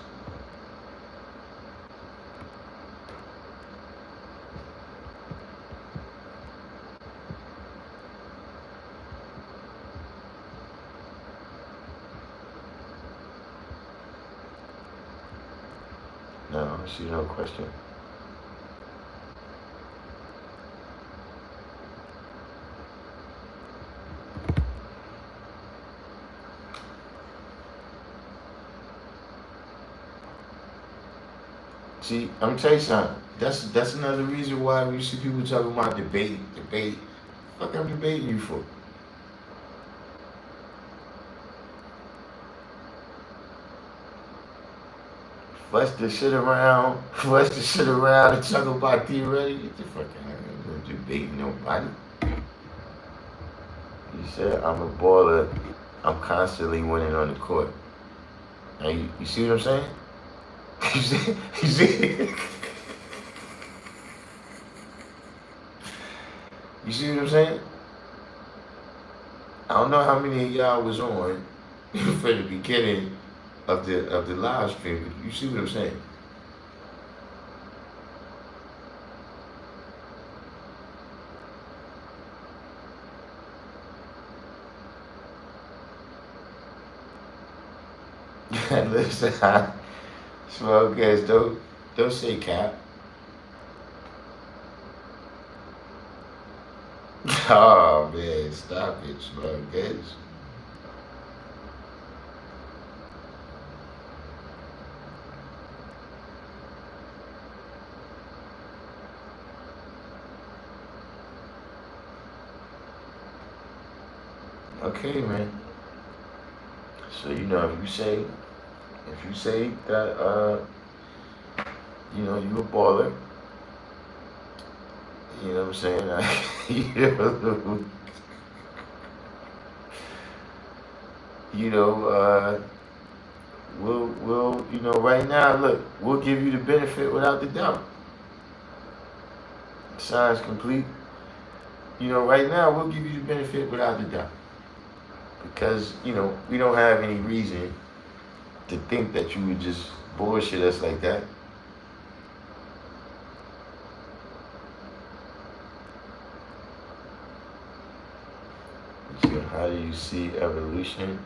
No, I see no question. See, I'm gonna tell you something. That's another reason why we see people talking about debate. Fuck, I'm debating you for. Fuss the shit around and talk about theoretic. Get the fuck out of here. I'm not debating nobody. You said I'm a baller. I'm constantly winning on the court. Now you see what I'm saying? You see? You see what I'm saying? I don't know how many of y'all was on for the beginning of the live stream, but you see what I'm saying? Listen, small guys, don't say cap. Oh man, stop it, small guys. Okay, man. So if you say that you a baller, you know what I'm saying? We'll right now, look, we'll give you the benefit without the doubt. Science complete. Right now we'll give you the benefit without the doubt. Because, we don't have any reason to think that you would just bullshit us like that. So how do you see evolution?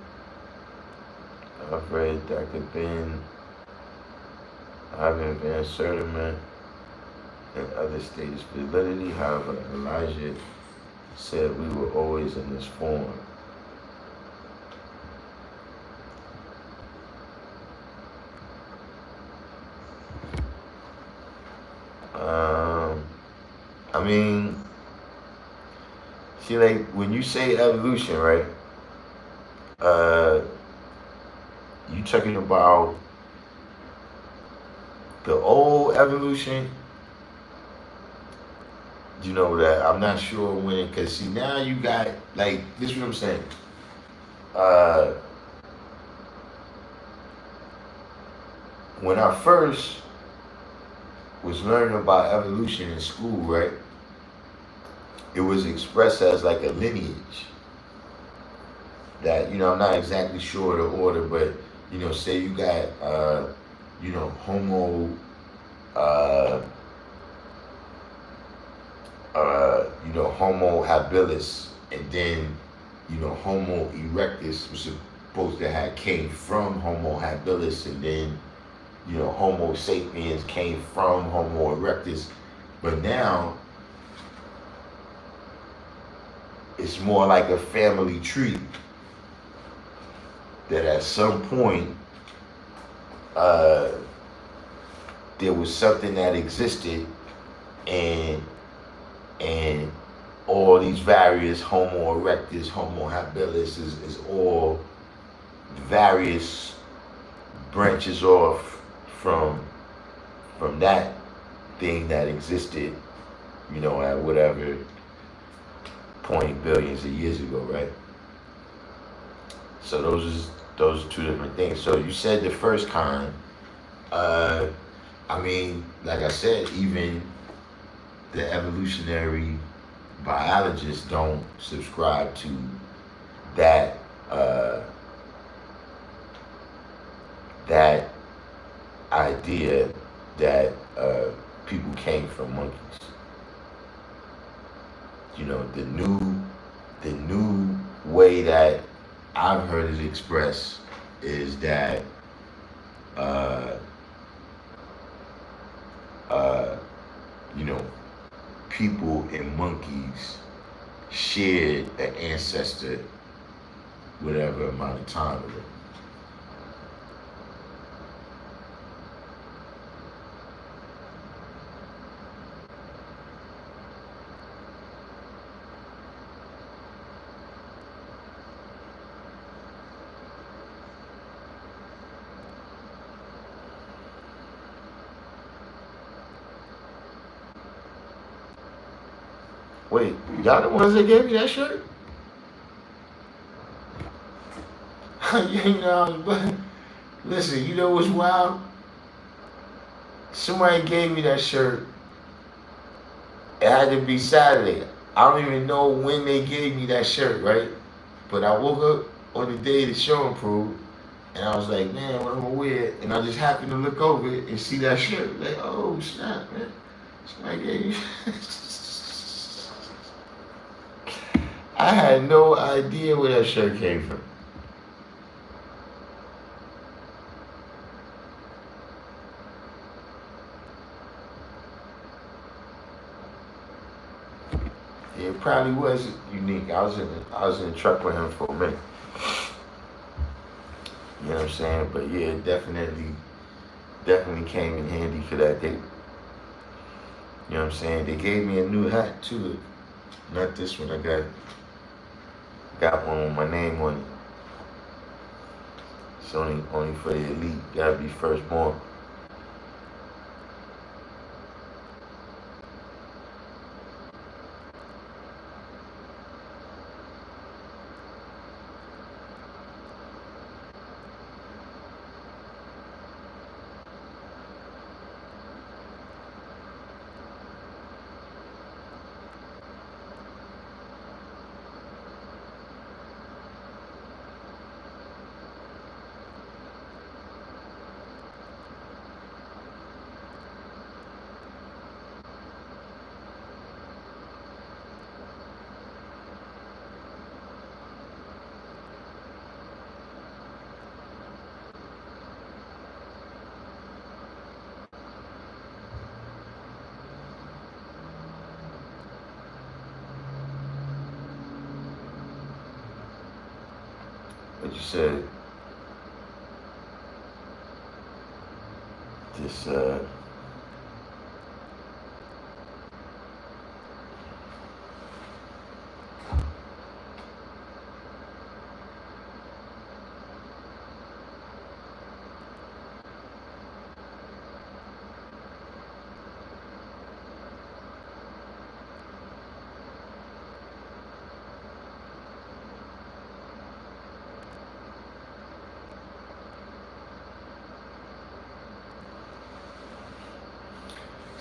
I've read Darkim Be AllahChrist and other states validity. However, Elijah said we were always in this form. I mean, see, like when you say evolution, right? You talking about the old evolution? That I'm not sure when, because see now you got like this is what I'm saying. When I first was learning about evolution in school, right? It was expressed as like a lineage. That I'm not exactly sure the order, but say you got Homo Homo habilis, and then, Homo erectus was supposed to have came from Homo habilis, and then, Homo sapiens came from Homo erectus. But now it's more like a family tree that at some point there was something that existed, and all these various Homo erectus, Homo habilis is all various branches off from that thing that existed, at whatever point billions of years ago, right? So those are two different things. So you said the first kind. Like I said, even the evolutionary biologists don't subscribe to that that idea that people came from monkeys. The new way that I've heard it expressed is that people and monkeys shared an ancestor whatever amount of time ago. Wait, y'all the ones that gave me that shirt? But listen, you know what's wild? Somebody gave me that shirt. It had to be Saturday. I don't even know when they gave me that shirt, right? But I woke up on the day the show improved, and I was like, man, what am I gonna wear? And I just happened to look over it and see that shirt. Like, oh snap, man. Somebody gave me. I had no idea where that shirt came from. It probably was unique. I was in the truck with him for a minute. You know what I'm saying? But yeah, it definitely came in handy for that day. You know what I'm saying? They gave me a new hat too. Not this one. I got one with my name on it. It's only for the elite. Gotta be firstborn. But you said this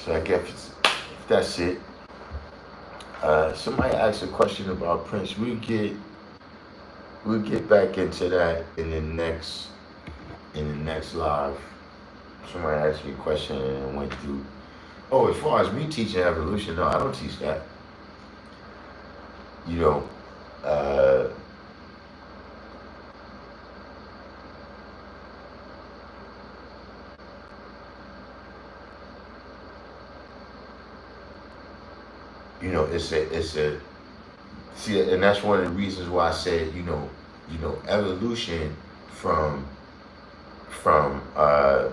so I guess that's it. Somebody asked a question about Prince. We'll get back into that in the next live. Somebody asked me a question and it went through. Oh, as far as me teaching evolution, no, I don't teach that. you know, uh, it's a see, and that's one of the reasons why I said, evolution from from I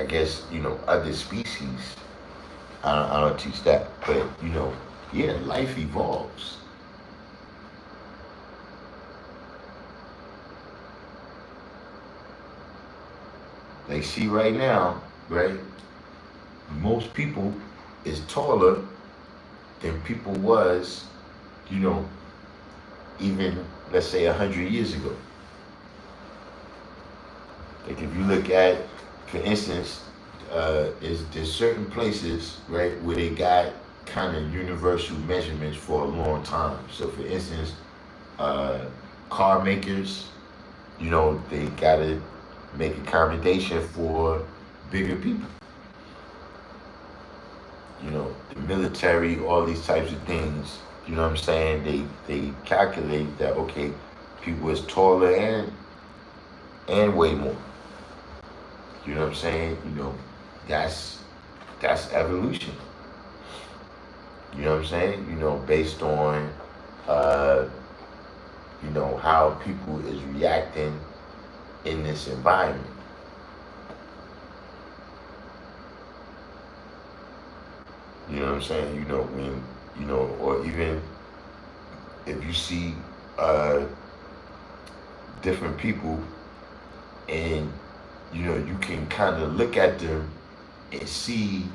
guess other species. I don't teach that, but yeah, life evolves. Like, see right now, right? Most people is taller than people was, you know, even let's say 100 years ago. Like if you look at, for instance, is there's certain places right where they got kind of universal measurements for a long time. So for instance, uh, car makers, they gotta make accommodation for bigger people. The military, all these types of things. You know what I'm saying? They calculate that okay, people is taller and way more. You know what I'm saying? That's that's evolution. You know what I'm saying? Based on uh, how people is reacting in this environment. You know what I'm saying? When or even if you see uh, different people and you can kind of look at them and see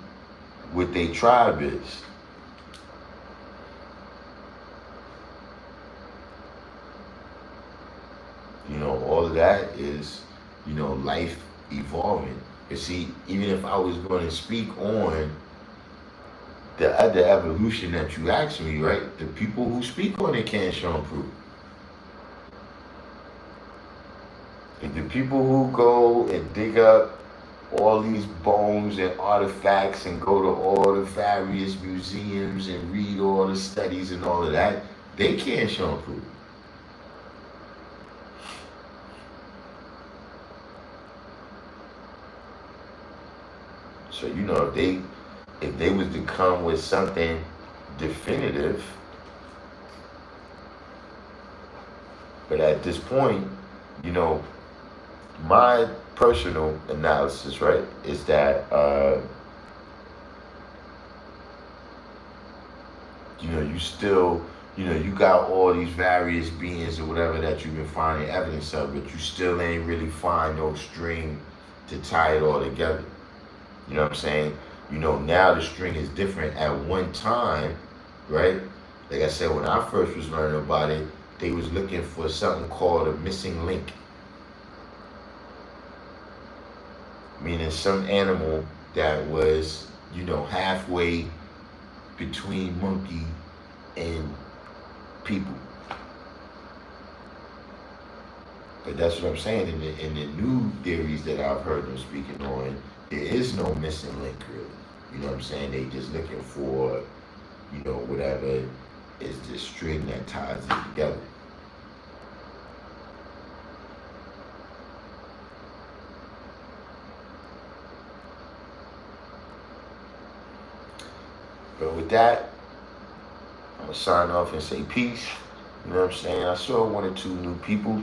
what their tribe is. All of that is life evolving. You see, even if I was going to speak on the other evolution that you asked me, right? The people who speak on it can't show and prove. Like the people who go and dig up all these bones and artifacts and go to all the various museums and read all the studies and all of that, they can't show and prove. So if they was to come with something definitive, but at this point, my personal analysis, right, is that you still you got all these various beings or whatever that you've been finding evidence of, but you still ain't really find no string to tie it all together. You know what I'm saying? Now the string is different. At one time, right? Like I said, when I first was learning about it, they was looking for something called a missing link. Meaning some animal that was, halfway between monkey and people. But that's what I'm saying. In the new theories that I've heard them speaking on, there is no missing link really. You know what I'm saying? They just looking for, whatever is the string that ties it together. But with that, I'm gonna sign off and say peace. You know what I'm saying? I saw one or two new people.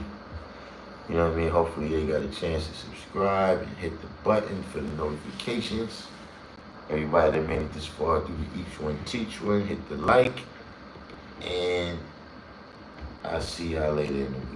You know what I mean? Hopefully they got a chance to subscribe and hit the button for the notifications. Everybody that made it this far through the Each One Teach One, hit the like. And I'll see y'all later in the week.